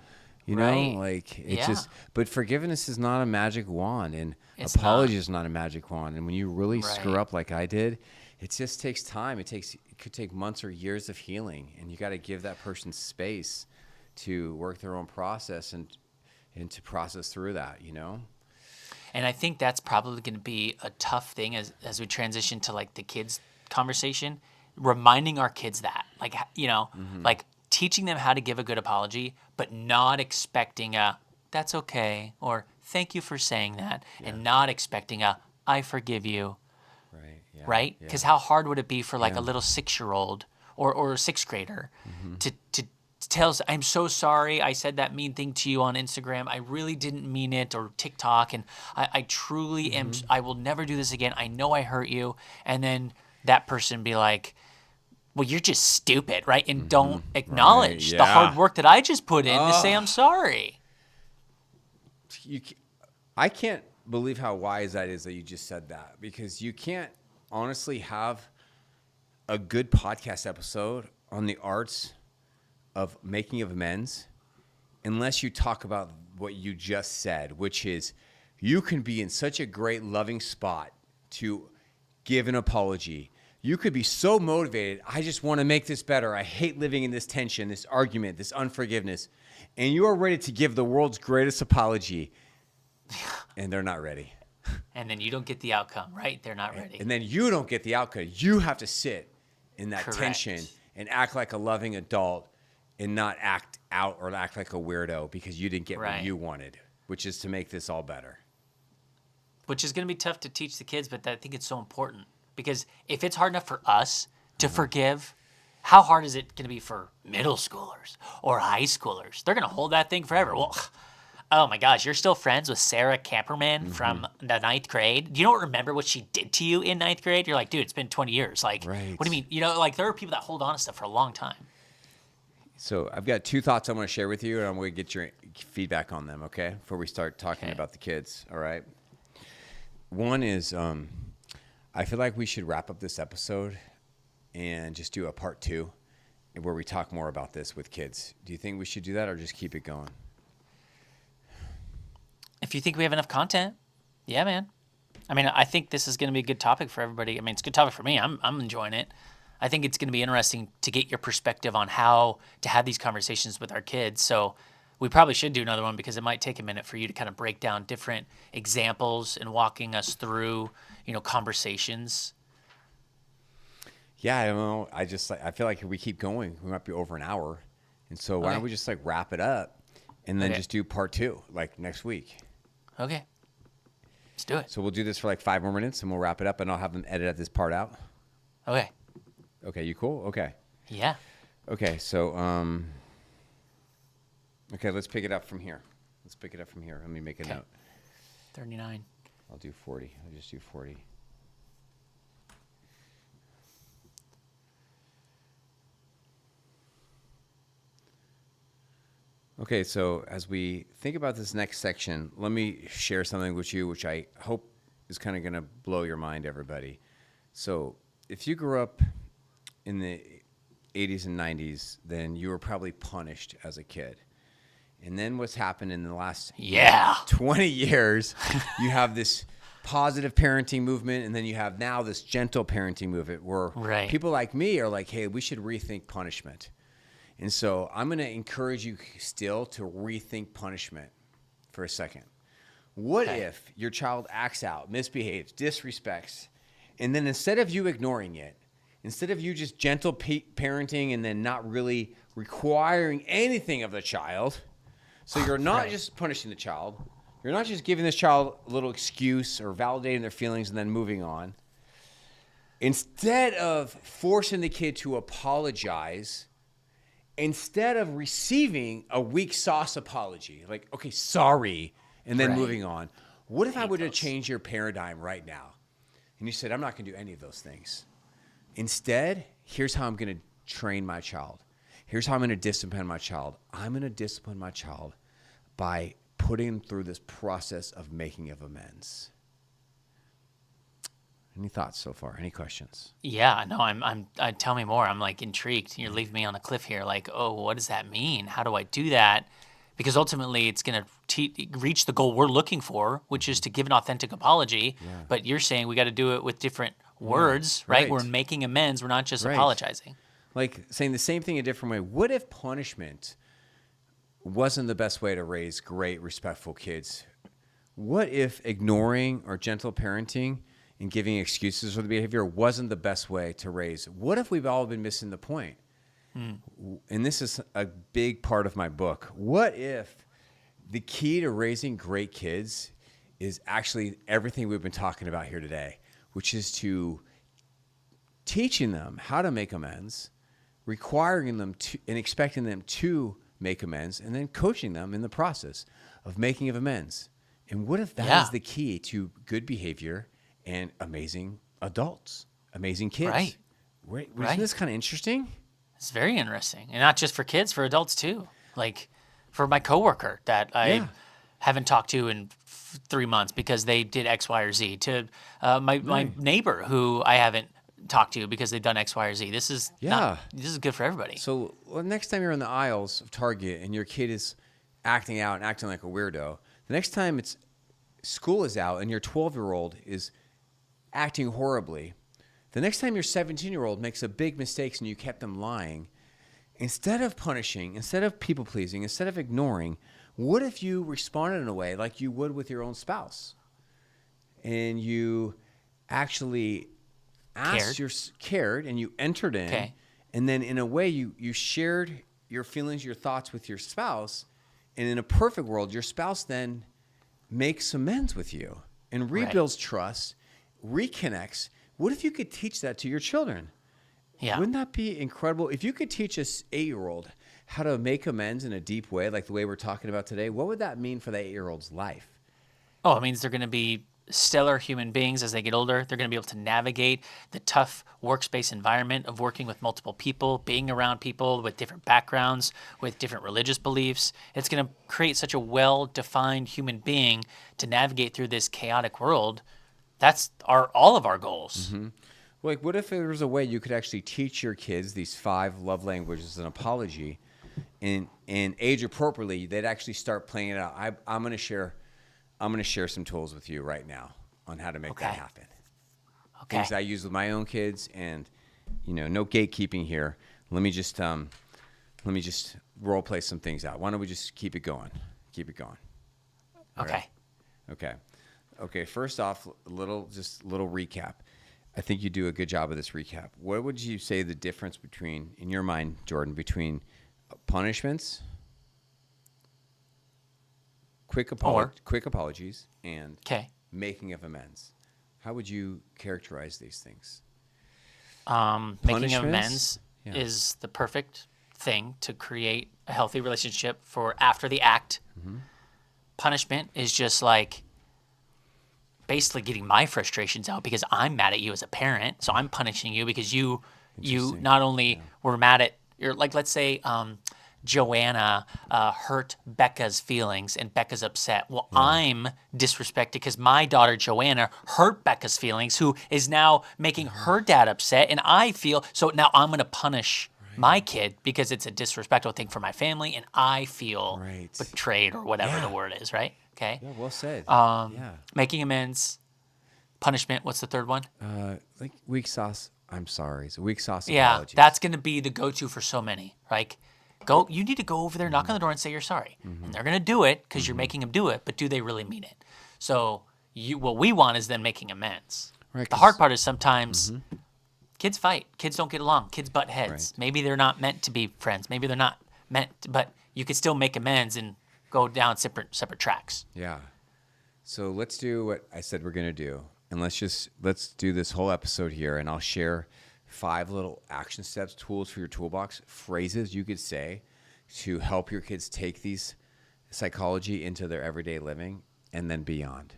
You know, like it's just, but forgiveness is not a magic wand, and apology is not a magic wand. And when you really screw up like I did, it just takes time. It could take months or years of healing, and you got to give that person space to work their own process and to process through that, And I think that's probably going to be a tough thing as we transition to like the kids conversation, reminding our kids that, like, like teaching them how to give a good apology, but not expecting a that's okay or thank you for saying that, and not expecting a I forgive you. Right? Because how hard would it be for like a little 6-year-old or a 6th grader to tell us, I'm so sorry I said that mean thing to you on Instagram. I really didn't mean it, or TikTok, and I truly am. I will never do this again. I know I hurt you. And then that person be like, well, you're just stupid, right? And don't acknowledge the hard work that I just put in to say I'm sorry. I can't believe how wise that is that you just said that, because you can't honestly have a good podcast episode on the arts of making of amends unless you talk about what you just said, which is you can be in such a great loving spot to give an apology. You could be so motivated. I just want to make this better. I hate living in this tension, this argument, this unforgiveness. And you are ready to give the world's greatest apology, and they're not ready. And then you don't get the outcome, right? They're not ready. And then you don't get the outcome. You have to sit in that tension and act like a loving adult and not act out or act like a weirdo because you didn't get what you wanted, which is to make this all better. Which is going to be tough to teach the kids, but I think it's so important. Because if it's hard enough for us to forgive, how hard is it going to be for middle schoolers or high schoolers? They're going to hold that thing forever. Well, oh my gosh, you're still friends with Sarah Camperman from the 9th grade? Do you don't remember what she did to you in 9th grade? You're like, dude, it's been 20 years. Like, what do you mean? Like there are people that hold on to stuff for a long time. So I've got 2 thoughts I want to share with you, and I'm going to get your feedback on them, okay, before we start talking about the kids, all right? One is I feel like we should wrap up this episode and just do a part 2 where we talk more about this with kids. Do you think we should do that or just keep it going? If you think we have enough content, yeah, man. I mean, I think this is going to be a good topic for everybody. I mean, it's a good topic for me. I'm enjoying it. I think it's going to be interesting to get your perspective on how to have these conversations with our kids. So we probably should do another one because it might take a minute for you to kind of break down different examples and walking us through, conversations. Yeah, I don't know. I feel like if we keep going, we might be over an hour. And so why don't we just like wrap it up and then just do part 2 like next week? Okay. Let's do it. So we'll do this for like 5 more minutes and we'll wrap it up and I'll have them edit this part out. Okay. Okay, you cool? Okay. Yeah. Okay, so okay, let's pick it up from here. Let me make a note. 39. I'll do 40. I'll just do 40. Okay, so as we think about this next section, let me share something with you, which I hope is kind of going to blow your mind, everybody. So if you grew up in the 80s and 90s, then you were probably punished as a kid. And then what's happened in the last 20 years, you have this positive parenting movement, and then you have now this gentle parenting movement where people like me are like, hey, we should rethink punishment. And so I'm going to encourage you still to rethink punishment for a second. What if your child acts out, misbehaves, disrespects, and then instead of you ignoring it, instead of you just gentle parenting and then not really requiring anything of the child, so you're not just punishing the child, you're not just giving this child a little excuse or validating their feelings and then moving on. Instead of forcing the kid to apologize, instead of receiving a weak sauce apology, like, okay, sorry, and then moving on, what if I were to change your paradigm right now? And you said, I'm not going to do any of those things. Instead, here's how I'm going to train my child. Here's how I'm going to discipline my child. I'm going to discipline my child by putting them through this process of making of amends. Any thoughts so far? Any questions? Yeah, no, tell me more. I'm like intrigued. You're leaving me on a cliff here. Like, oh, what does that mean? How do I do that? Because ultimately it's going to reach the goal we're looking for, which is to give an authentic apology. Yeah. But you're saying we got to do it with different words, right? We're making amends. We're not just apologizing. Like saying the same thing a different way. What if punishment wasn't the best way to raise great, respectful kids? What if ignoring or gentle parenting and giving excuses for the behavior wasn't the best way to raise? What if we've all been missing the point? And this is a big part of my book. What if the key to raising great kids is actually everything we've been talking about here today, which is to teaching them how to make amends, requiring them to and expecting them to make amends, and then coaching them in the process of making of amends. And what if that is the key to good behavior and amazing adults, amazing kids? Right. Isn't this kind of interesting? It's very interesting. And not just for kids, for adults too. Like for my coworker that I haven't talked to in 3 months because they did X, Y, or Z. To my neighbor who I haven't talked to because they've done X, Y, or Z. This is this is good for everybody. So next time you're in the aisles of Target and your kid is acting out and acting like a weirdo, the next time school is out and your 12-year-old is acting horribly, the next time your 17-year-old makes a big mistake and you kept them lying, instead of punishing, instead of people-pleasing, instead of ignoring, what if you responded in a way like you would with your own spouse? And you actually cared and you entered in, and then in a way you shared your feelings, your thoughts with your spouse, and in a perfect world, your spouse then makes amends with you and rebuilds trust, reconnects. What if you could teach that to your children? Yeah. Wouldn't that be incredible? If you could teach an 8-year-old how to make amends in a deep way, like the way we're talking about today, what would that mean for that 8-year-old's life? Oh, it means they're going to be stellar human beings as they get older. They're going to be able to navigate the tough workspace environment of working with multiple people, being around people with different backgrounds, with different religious beliefs. It's going to create such a well-defined human being to navigate through this chaotic world. That's all of our goals. Mm-hmm. Like, what if there was a way you could actually teach your kids these 5 love languages and apology, and age appropriately, they'd actually start playing it out. I'm going to share some tools with you right now on how to make that happen. Okay. Things I use with my own kids, and no gatekeeping here. Let me just role play some things out. Why don't we just keep it going? Okay. Right? Okay. First off, little recap. I think you do a good job of this recap. What would you say the difference in your mind, Jordan, between punishments, quick apologies, and Okay. making of amends. How would you characterize these things? Making Punishments? amends Yeah. is the perfect thing to create a healthy relationship for after the act. Punishment is just like basically getting my frustrations out because I'm mad at you as a parent. So I'm punishing you because you Interesting. not only were mad at your, like, let's say Joanna hurt Becca's feelings and Becca's upset. Well, I'm disrespected because my daughter Joanna hurt Becca's feelings, who is now making her dad upset, and I feel so now I'm going to punish my kid because it's a disrespectful thing for my family, and I feel Right. betrayed or whatever Yeah. the word is, right? Okay. Yeah, well said. Making amends, punishment. What's the third one? Like weak sauce. I'm sorry. It's a weak sauce Yeah, apologies. that's going to be the go-to for so many. Like, you need to go over there, knock on the door, and say you're sorry, and they're going to do it because you're making them do it. But do they really mean it? So what we want is then making amends. Right, The 'cause- hard part is sometimes kids fight, kids don't get along, kids butt heads. Right. Maybe they're not meant to be friends. Maybe they're not meant, but you can still make amends and go down separate tracks. Yeah. So let's do what I said we're going to do. And let's do this whole episode here, and I'll share 5 little action steps, tools for your toolbox, phrases you could say to help your kids take these psychology into their everyday living and then beyond.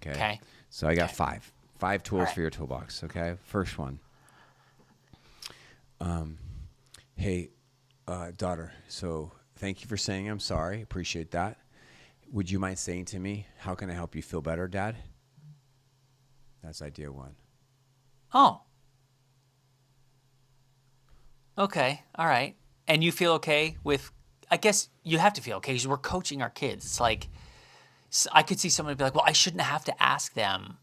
Okay. So I got 5 tools right. for your toolbox. Okay. First one. Hey, daughter. So thank you for saying I'm sorry. Appreciate that. Would you mind saying to me, how can I help you feel better, Dad? That's idea 1. Oh. Okay. All right. And you feel okay with, I guess you have to feel okay because we're coaching our kids. It's like, I could see someone be like, well, I shouldn't have to ask them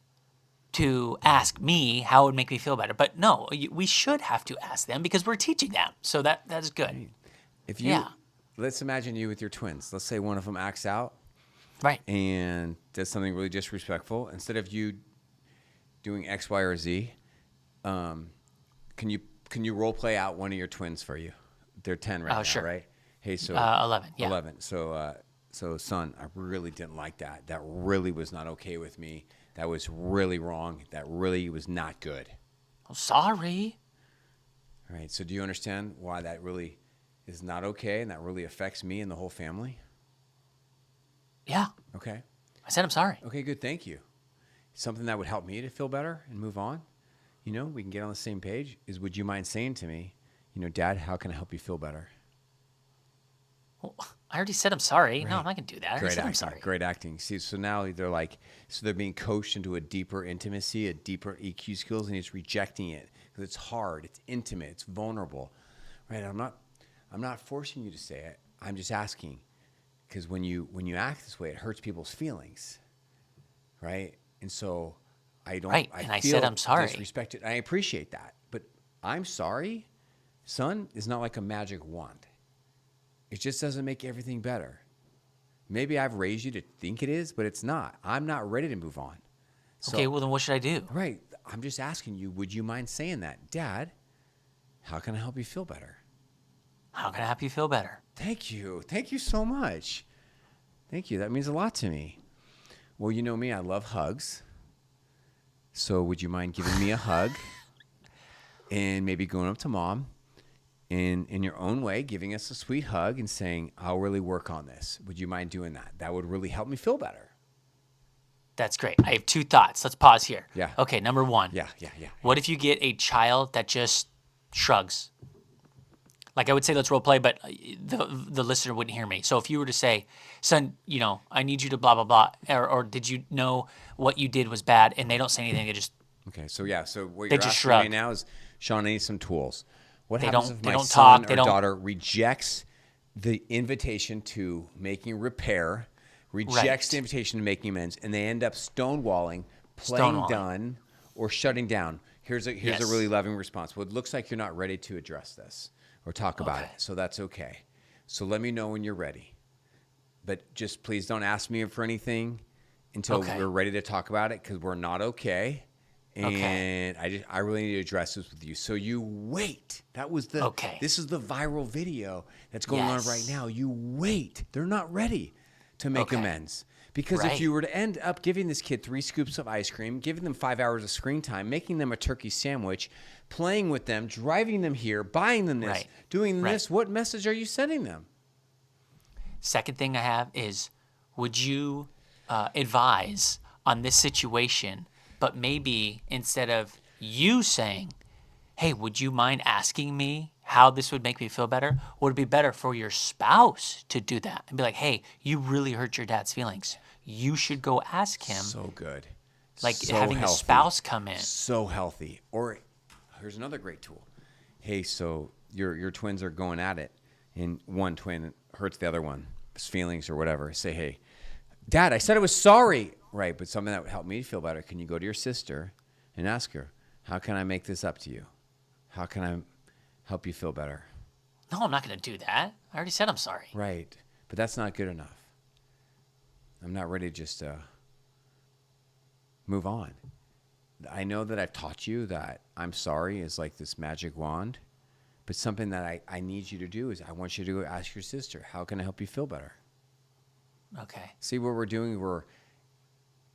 to ask me how it would make me feel better. But no, we should have to ask them because we're teaching them. So that is good. If you, Yeah. let's imagine you with your twins. Let's say one of them acts out Right. and does something really disrespectful. Instead of you doing X, Y, or Z, can you role play out one of your twins for you? They're 10 right now, sure. right? Hey, so 11. Yeah. 11. So son, I really didn't like that. That really was not okay with me. That was really wrong. That really was not good. Oh, sorry. All right. So do you understand why that really is not okay and that really affects me and the whole family? Yeah. Okay. I said I'm sorry. Okay, good. Thank you. Something that would help me to feel better and move on, we can get on the same page, is would you mind saying to me, Dad, how can I help you feel better? Well, I already said I'm sorry. Right. No, I'm not going to do that. I already Great said acting. I'm sorry. Great acting. See, so now they're being coached into a deeper intimacy, a deeper EQ skills, and he's rejecting it because it's hard, it's intimate, it's vulnerable, right? I'm not forcing you to say it. I'm just asking, because when you act this way, it hurts people's feelings, right? And so I don't. Right, and I said I'm sorry. Disrespected. I appreciate that, but I'm sorry, son, is not like a magic wand. It just doesn't make everything better. Maybe I've raised you to think it is, but it's not. I'm not ready to move on. So, Okay, well then what should I do? right. I'm just asking you, would you mind saying that? Dad, how can I help you feel better? How can I help you feel better? Thank you. Thank you so much. Thank you. That means a lot to me. Well, you know me, I love hugs. So would you mind giving me a hug and maybe going up to Mom and in your own way, giving us a sweet hug and saying, I'll really work on this. Would you mind doing that? That would really help me feel better. That's great. I have 2 thoughts. Let's pause here. Yeah. Okay, number 1. Yeah. What if you get a child that just shrugs? Like I would say, let's role play, but the listener wouldn't hear me. So if you were to say, son, I need you to blah, blah, blah, or did you know what you did was bad? And they don't say anything. They just, Okay, so yeah, so what They you're just asking right shrug. now is, Sean, I need some tools. What They happens don't- if they my don't son talk, they or don't- daughter rejects the invitation to making repair, rejects the invitation to making amends, and they end up stonewalling, playing Stonewalling. done, or shutting down? Here's a Yes. really loving response. Well, it looks like you're not ready to address this or talk about Okay. it, so that's okay. So let me know when you're ready. But just please don't ask me for anything until Okay. we're ready to talk about it, because we're not okay. And I really need to address this with you. So you wait. That was this is the viral video that's going on right now. You wait. They're not ready to make amends. Because if you were to end up giving this kid 3 scoops of ice cream, giving them 5 hours of screen time, making them a turkey sandwich, playing with them, driving them here, buying them this, doing this, what message are you sending them? Second thing I have is, would you advise on this situation, but maybe instead of you saying, hey, would you mind asking me how this would make me feel better? Would it be better for your spouse to do that and be like, hey, you really hurt your dad's feelings. You should go ask him. So good. Like so having healthy. a spouse come in. So healthy. Or here's another great tool. Hey, so your twins are going at it, and one twin hurts the other one's feelings or whatever. Say, hey, Dad, I said I was sorry. Right, but something that would help me feel better. Can you go to your sister and ask her, how can I make this up to you? How can I help you feel better? No, I'm not going to do that. I already said I'm sorry. Right, but that's not good enough. I'm not ready to just move on. I know that I've taught you that I'm sorry is like this magic wand, but something that I need you to do is I want you to go ask your sister, how can I help you feel better? Okay. See what we're doing?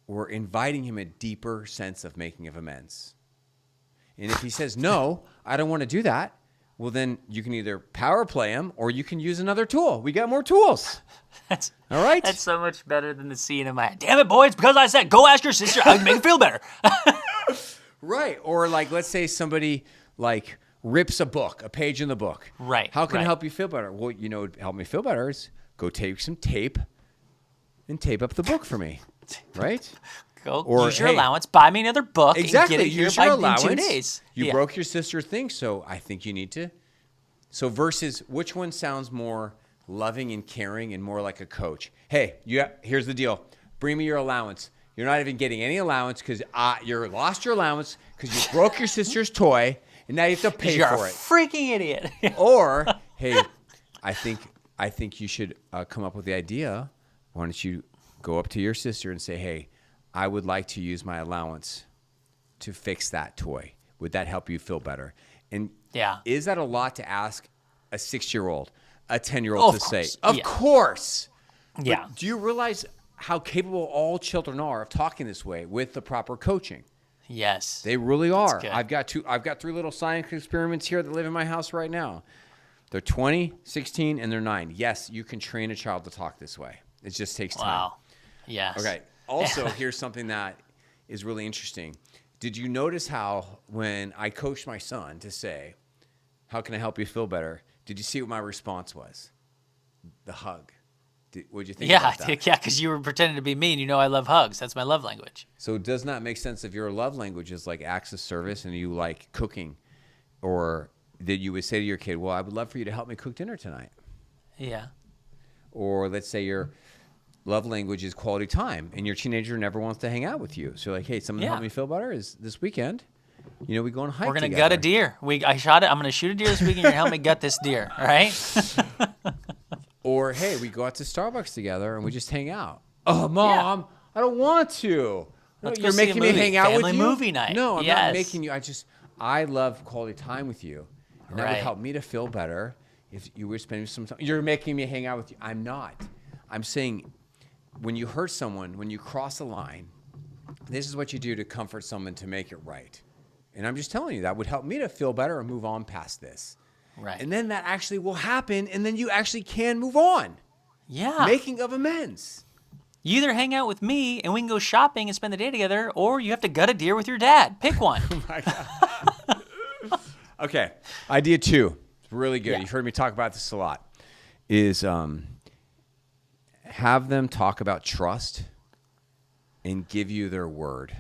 We're inviting him a deeper sense of making of amends. And if he says, no, I don't want to do that, well, then you can either power play him or you can use another tool. We got more tools. All right? That's so much better than the scene in my head. Damn it, boy, it's because I said, go ask your sister. I would make you feel better. Right. Or like, let's say somebody like rips a book, a page in the book. Right. How can I help you feel better? Well, you know, what would help me feel better is go take some tape and tape up the book for me. Right? Go use your allowance, buy me another book, and get it here in 2 days. You broke your sister's thing, so I think you need to. So versus which one sounds more loving and caring and more like a coach? Hey, here's the deal. Bring me your allowance. You're not even getting any allowance because you lost your allowance because you broke your sister's toy, and now you have to pay for it. You're a freaking idiot. Or, hey, I think you should come up with the idea. Why don't you go up to your sister and say, hey, I would like to use my allowance to fix that toy. Would that help you feel better? And is that a lot to ask a 6-year-old, a 10-year-old to say? Of course. Yeah. But do you realize how capable all children are of talking this way with the proper coaching? Yes. They really are. I've got 3 little science experiments here that live in my house right now. They're 20, 16, and they're 9. Yes, you can train a child to talk this way. It just takes time. Wow. Yes. Okay. Also, here's something that is really interesting. Did you notice how when I coached my son to say, how can I help you feel better? Did you see what my response was? The hug. What'd you think about that? Yeah, because you were pretending to be me, and you know I love hugs. That's my love language. So it does not make sense if your love language is like acts of service and you like cooking, or that you would say to your kid, well, I would love for you to help me cook dinner tonight. Yeah. Or let's say your love language is quality time, and your teenager never wants to hang out with you. So you're like, hey, something to help me feel better is this weekend. You know, we go on a hike. We're gonna together. gut a deer. I shot it. I'm gonna shoot a deer this weekend. You're gonna help me gut this deer. All right. Or hey, we go out to Starbucks together and we just hang out. Oh, Mom, I don't want to. You're making me hang out with you. Family movie night. No, I'm not making you. I love quality time with you, and that would help me to feel better if you were spending some time. You're making me hang out with you. I'm not. I'm saying, when you hurt someone, when you cross a line, this is what you do to comfort someone to make it right. And I'm just telling you, that would help me to feel better and move on past this. Right. And then that actually will happen, and then you actually can move on. Yeah. Making of amends. You either hang out with me and we can go shopping and spend the day together, or you have to gut a deer with your dad. Pick one. Oh my God. Okay. Idea 2. It's really good. You've heard me talk about this a lot. Is have them talk about trust and give you their word.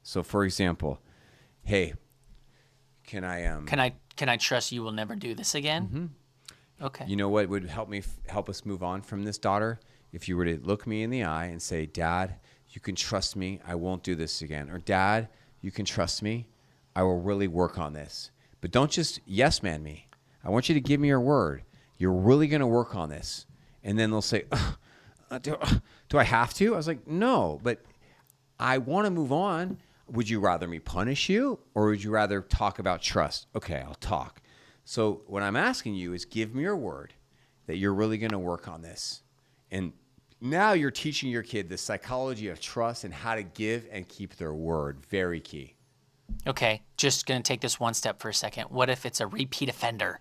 So, for example, hey, can I trust you will never do this again? Mm-hmm. Okay. You know what would help us move on from this, daughter? If you were to look me in the eye and say, Dad, you can trust me. I won't do this again. Or Dad, you can trust me. I will really work on this. But don't just yes man me. I want you to give me your word. You're really going to work on this. And then they'll say, do I have to? I was like, no, but I want to move on. would you rather me punish you or would you rather talk about trust? Okay, I'll talk. So what I'm asking you is give me your word that you're really going to work on this. And now you're teaching your kid the psychology of trust and how to give and keep their word. Very key. Okay, just going to take this one step for a second. What if it's a repeat offender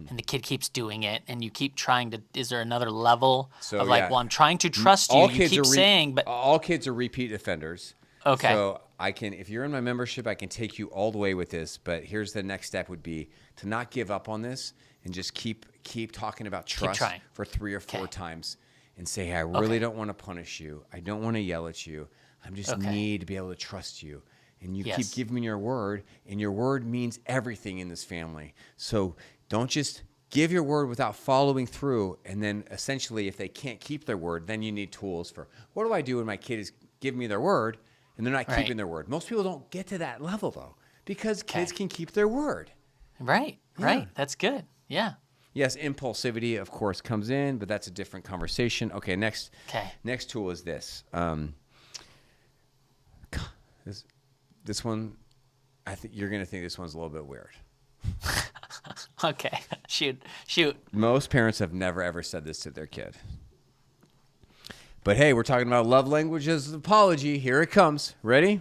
and the kid keeps doing it and you keep trying to, is there another level of like, well, I'm trying to trust you. You keep saying, but. All kids are repeat offenders. Okay. So I can, if you're in my membership, I can take you all the way with this. But here's the next step would be to not give up on this and just keep talking about trust for 3 or 4 times and say, hey, I really don't want to punish you. I don't want to yell at you. I just need to be able to trust you. And you keep giving me your word, and your word means everything in this family. So don't just give your word without following through. And then essentially, if they can't keep their word, then you need tools for what do I do when my kid is giving me their word and they're not keeping their word? Most people don't get to that level, though, because kids can keep their word. Right. That's good. Yeah. Yes, impulsivity, of course, comes in, but that's a different conversation. Okay, next tool is this. This one, I think you're going to think this one's a little bit weird. Okay, shoot. Most parents have never, ever said this to their kid. But hey, we're talking about love languages of apology. Here it comes. Ready?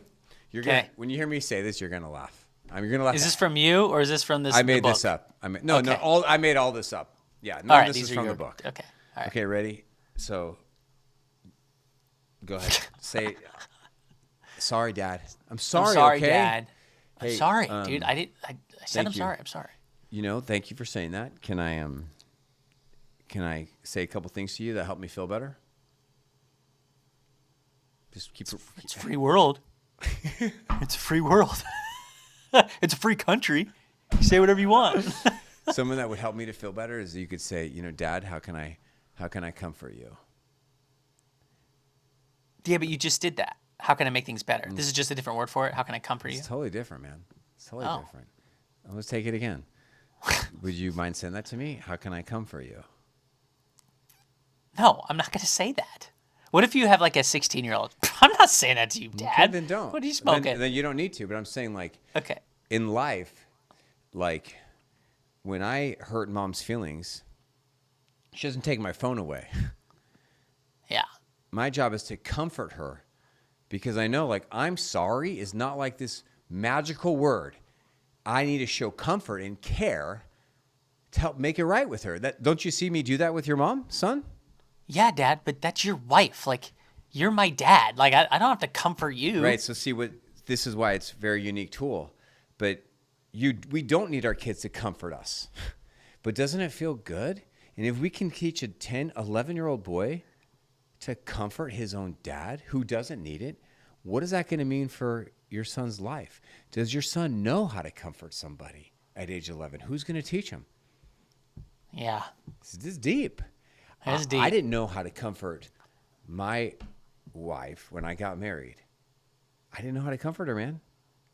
When you hear me say this, you're going to laugh. You're going to laugh. Is this from you or is this from this I made book? this up. I made all this up. Yeah, all right, this is from the book. Okay. All right. Okay, ready? So, go ahead. Say, sorry, Dad. I'm sorry, okay? Dad. I'm Hey, sorry, dude. I said I'm you. sorry. I'm sorry. Thank you for saying that. Can I say a couple things to you that help me feel better? Just keep It's a free world. It's a free world. It's a free country. You say whatever you want. Someone that would help me to feel better is you could say, Dad, how can I comfort you? Yeah, but you just did that. How can I make things better? This is just a different word for it. How can I comfort you? It's totally different, man. It's totally different. Let's take it again. Would you mind saying that to me? How can I comfort you? No, I'm not going to say that. What if you have like a 16-year-old? I'm not saying that to you, Dad. Okay, then don't. What are you smoking? Then you don't need to. But I'm saying, like, okay. In life, like, when I hurt Mom's feelings, she doesn't take my phone away. Yeah. My job is to comfort her because I know, like, I'm sorry is not like this magical word. I need to show comfort and care to help make it right with her. Don't you see me do that with your mom, son? Yeah, Dad, but that's your wife. Like, you're my dad. Like, I don't have to comfort you. Right. So this is why it's a very unique tool. But we don't need our kids to comfort us. But doesn't it feel good? And if we can teach a 10, 11-year-old boy to comfort his own dad who doesn't need it, what is that going to mean for your son's life? Does your son know how to comfort somebody at age 11? Who's going to teach him? Yeah. This is deep. It is deep. I didn't know how to comfort my wife when I got married. I didn't know how to comfort her, man.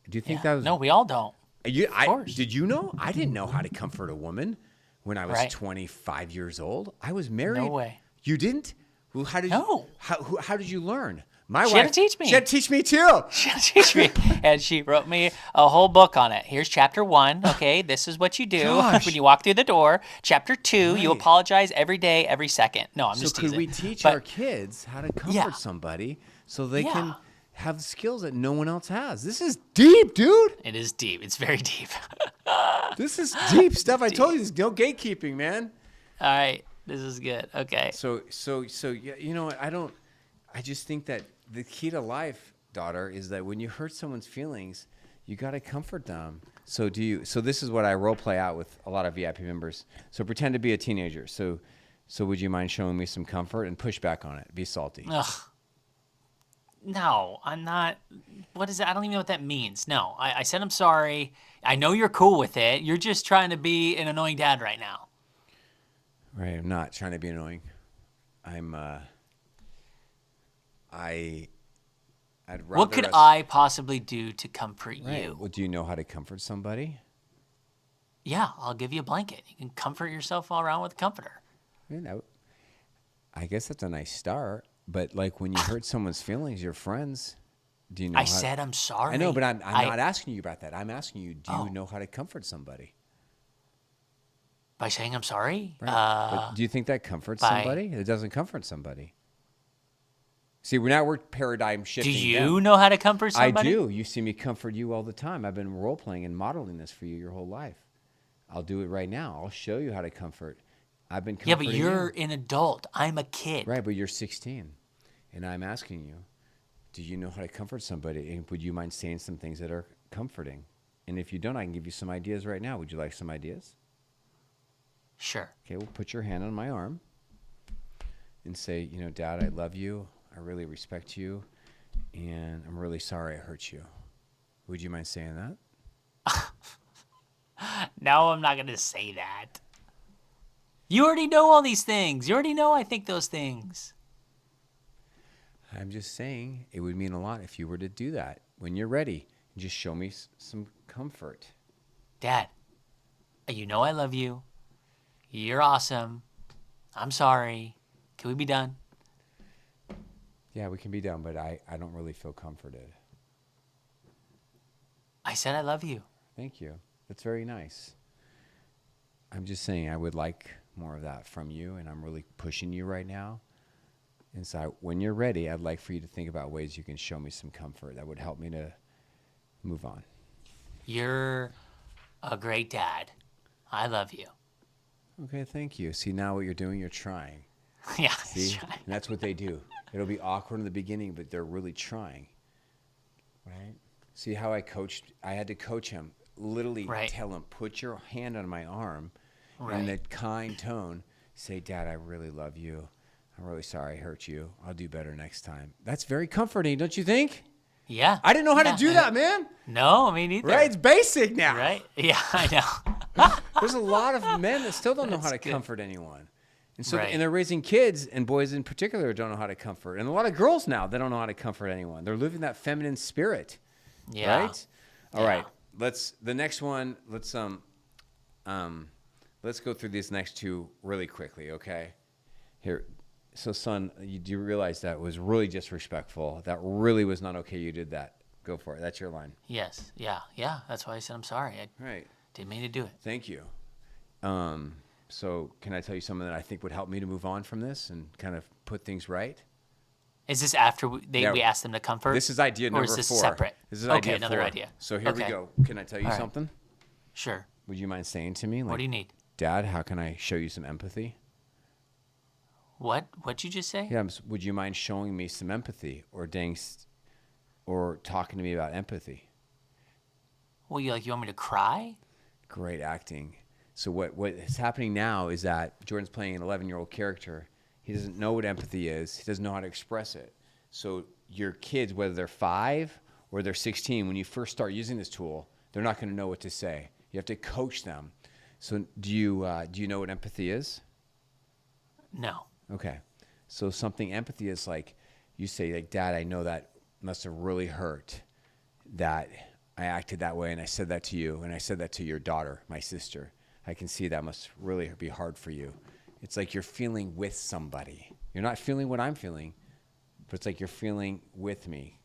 Do you think that was... No, we all don't. Of course. Did you know? I didn't know how to comfort a woman when I was 25 years old. I was married. No way. You didn't? Well, how did you learn? My She wife had to teach me. She had to teach me too. She had to teach me. And she wrote me a whole book on it. Here's chapter 1. Okay, this is what you do when you walk through the door. Chapter 2, you apologize every day, every second. No, I'm just teasing. So could we teach our kids how to comfort somebody so they can have skills that no one else has? This is deep, dude. It is deep. It's very deep. This is deep stuff. I told you, there's no gatekeeping, man. All right. This is good. Okay. So yeah, you know what? I just think that the key to life, daughter, is that when you hurt someone's feelings, you got to comfort them. So this is what I role play out with a lot of VIP members. So pretend to be a teenager. So would you mind showing me some comfort and push back on it? Be salty. Ugh. No, I'm not. What is that? I don't even know what that means. No, I said I'm sorry. I know you're cool with it. You're just trying to be an annoying dad right now. Right. I'm not trying to be annoying. I'd rather. What could I possibly do to comfort you? Well, do you know how to comfort somebody? Yeah, I'll give you a blanket. You can comfort yourself all around with a comforter. I guess that's a nice start. But like when you hurt someone's feelings, your friends, Do you know? I said I'm sorry. I know, but I'm not asking you about that. I'm asking you, do you know how to comfort somebody? By saying I'm sorry? Right. But do you think that comforts by- somebody? It doesn't comfort somebody. See, we're paradigm shifting. Do you know how to comfort somebody? I do. You see me comfort you all the time. I've been role playing and modeling this for you your whole life. I'll do it right now. I'll show you how to comfort. I've been comforting Yeah, but you're an adult. I'm a kid. Right, but you're 16. And I'm asking you, do you know how to comfort somebody? And would you mind saying some things that are comforting? And if you don't, I can give you some ideas right now. Would you like some ideas? Sure. Okay, well, put your hand on my arm and say, Dad, I love you. I really respect you. And I'm really sorry I hurt you. Would you mind saying that? No, I'm not going to say that. You already know all these things. You already know I think those things. I'm just saying it would mean a lot if you were to do that. When you're ready, just show me some comfort. Dad, you know I love you. You're awesome. I'm sorry. Can we be done? Yeah, we can be done, but I don't really feel comforted. I said I love you. Thank you. That's very nice. I'm just saying I would like more of that from you, and I'm really pushing you right now. And so when you're ready, I'd like for you to think about ways you can show me some comfort that would help me to move on. You're a great dad. I love you. Okay, thank you. See, now what you're doing, you're trying. Yeah. See? And that's what they do. It'll be awkward in the beginning, but they're really trying. Right? See how I had to coach him. Literally tell him, put your hand on my arm in that kind tone. Say, Dad, I really love you. I'm really sorry I hurt you. I'll do better next time. That's very comforting, don't you think? Yeah. I didn't know how to do that, man. No, me neither. Right? It's basic now. Right? Yeah, I know. There's a lot of men that still don't know how to comfort anyone. And so and they're raising kids, and boys in particular don't know how to comfort. And a lot of girls now, they don't know how to comfort anyone. They're living that feminine spirit. Yeah. Right? All right. The next one, let's go through these next two really quickly, okay? Here. So, son, you do realize that was really disrespectful. That really was not okay. You did that. Go for it. That's your line. Yes. Yeah. Yeah. That's why I said I'm sorry. Right. Didn't mean to do it. Thank you. So can I tell you something that I think would help me to move on from this and kind of put things right? Is this after we asked them to comfort? This is idea number 4. Or is this separate? This is idea another 4. idea. So here we go. Can I tell you something? Sure. Would you mind saying to me, like, what do you need? Dad, how can I show you some empathy? What? What'd you just say? Yeah, would you mind showing me some empathy or talking to me about empathy? Well, you want me to cry? Great acting. So what is happening now is that Jordan's playing an 11-year-old character. He doesn't know what empathy is. He doesn't know how to express it. So your kids, whether they're 5 or they're 16, when you first start using this tool, they're not going to know what to say. You have to coach them. So do you know what empathy is? No. Okay. So empathy is like, you say, like, Dad, I know that must have really hurt that I acted that way, and I said that to you, and I said that to your daughter, my sister. I can see that must really be hard for you. It's like you're feeling with somebody. You're not feeling what I'm feeling, but it's like you're feeling with me.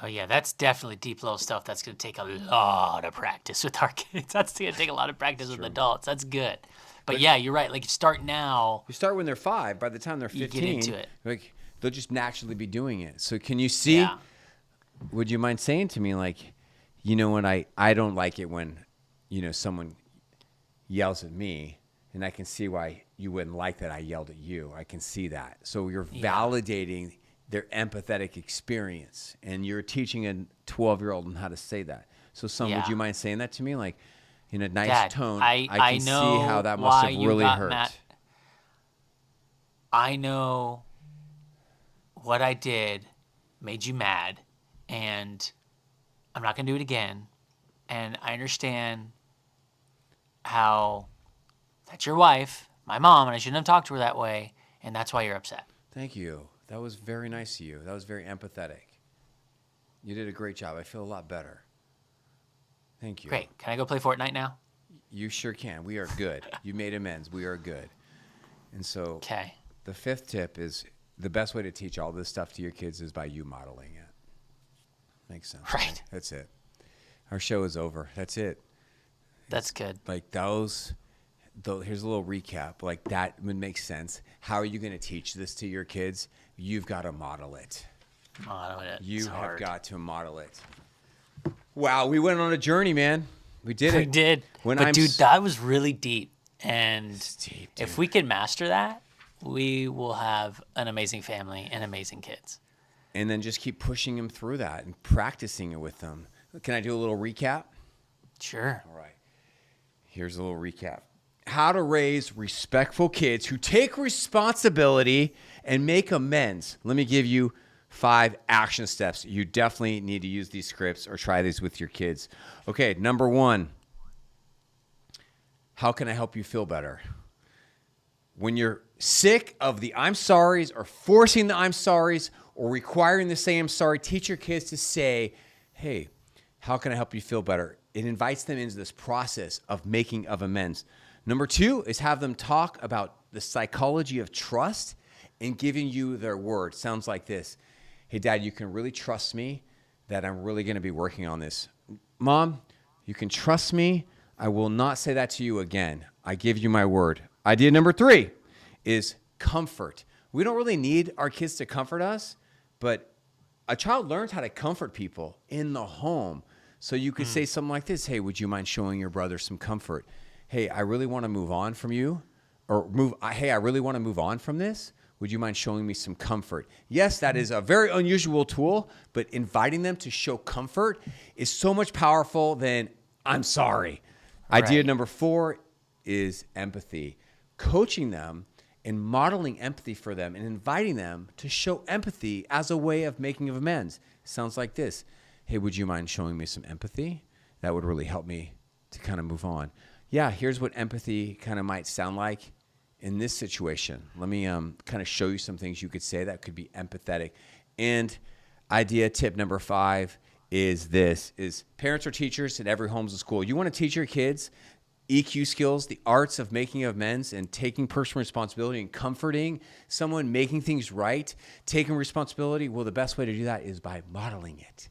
Oh, yeah, that's definitely deep, low stuff. That's going to take a lot of practice with our kids. That's going to take a lot of practice with adults. That's good. But yeah, you're right. Like, you start now. You start when they're 5. By the time they're 15, you get into it. Like, they'll just naturally be doing it. So can you see? Yeah. Would you mind saying to me, like, when I don't like it when, someone yells at me, and I can see why you wouldn't like that I yelled at you. I can see that. So you're validating their empathetic experience, and you're teaching a 12-year-old on how to say that. So, son, would you mind saying that to me, like, in a nice Dad, tone? I can know see how that must have really hurt. Mad. I know what I did made you mad, and I'm not going to do it again. And I understand how that's your wife, my mom, and I shouldn't have talked to her that way, and that's why you're upset. Thank you. That was very nice of you. That was very empathetic. You did a great job. I feel a lot better. Thank you. Great. Can I go play Fortnite now? You sure can. We are good. You made amends. We are good. And so the 5th tip is the best way to teach all this stuff to your kids is by you modeling it. Makes sense. Right. That's it. Our show is over. That's it. That's good. Like those, here's a little recap. Like that would make sense. How are you going to teach this to your kids? You've got to model it. Model it. You It's have hard. got to model it. Wow, we went on a journey, man. We did it. We did. But dude, that was really deep. And deep, if we can master that, we will have an amazing family and amazing kids. And then just keep pushing them through that and practicing it with them. Can I do a little recap? Sure. All right. Here's a little recap. How to raise respectful kids who take responsibility and make amends. Let me give you 5 action steps. You definitely need to use these scripts or try these with your kids. Okay, number 1. How can I help you feel better? When you're sick of the I'm sorries or forcing the I'm sorries or requiring the say I'm sorry, teach your kids to say, hey, how can I help you feel better? It invites them into this process of making of amends. Number 2 is have them talk about the psychology of trust and giving you their word. Sounds like this. Hey, Dad, you can really trust me that I'm really going to be working on this. Mom, you can trust me. I will not say that to you again. I give you my word. Idea number 3 is comfort. We don't really need our kids to comfort us, but a child learns how to comfort people in the home. So you could say something like this. Hey, would you mind showing your brother some comfort? Hey, I really want to move on from you. Hey, I really want to move on from this. Would you mind showing me some comfort? Yes, that is a very unusual tool, but inviting them to show comfort is so much powerful than I'm sorry. Right. Idea number 4 is empathy. Coaching them and modeling empathy for them and inviting them to show empathy as a way of making of amends. Sounds like this. Hey, would you mind showing me some empathy? That would really help me to kind of move on. Yeah, here's what empathy kind of might sound like in this situation. Let me kind of show you some things you could say that could be empathetic. And idea tip number 5 is this, is parents or teachers at every home's a school. You want to teach your kids EQ skills, the arts of making amends and taking personal responsibility and comforting someone, making things right, taking responsibility. Well, the best way to do that is by modeling it.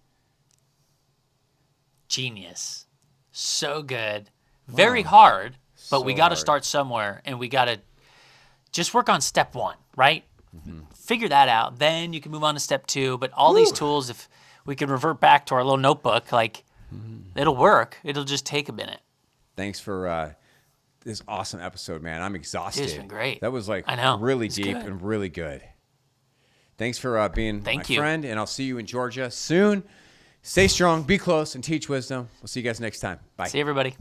Genius. So good. Very hard, but we So got to hard. start somewhere, and we got to just work on step 1, right? Figure that out. Then you can move on to step 2. But all these tools, if we can revert back to our little notebook, like it'll work. It'll just take a minute. Thanks for this awesome episode, man. I'm exhausted. It's been great. That was like I know. really It's deep good. and really good. Thanks for being Thank my you. friend, and I'll see you in Georgia soon. Stay strong, be close, and teach wisdom. We'll see you guys next time. Bye. See everybody.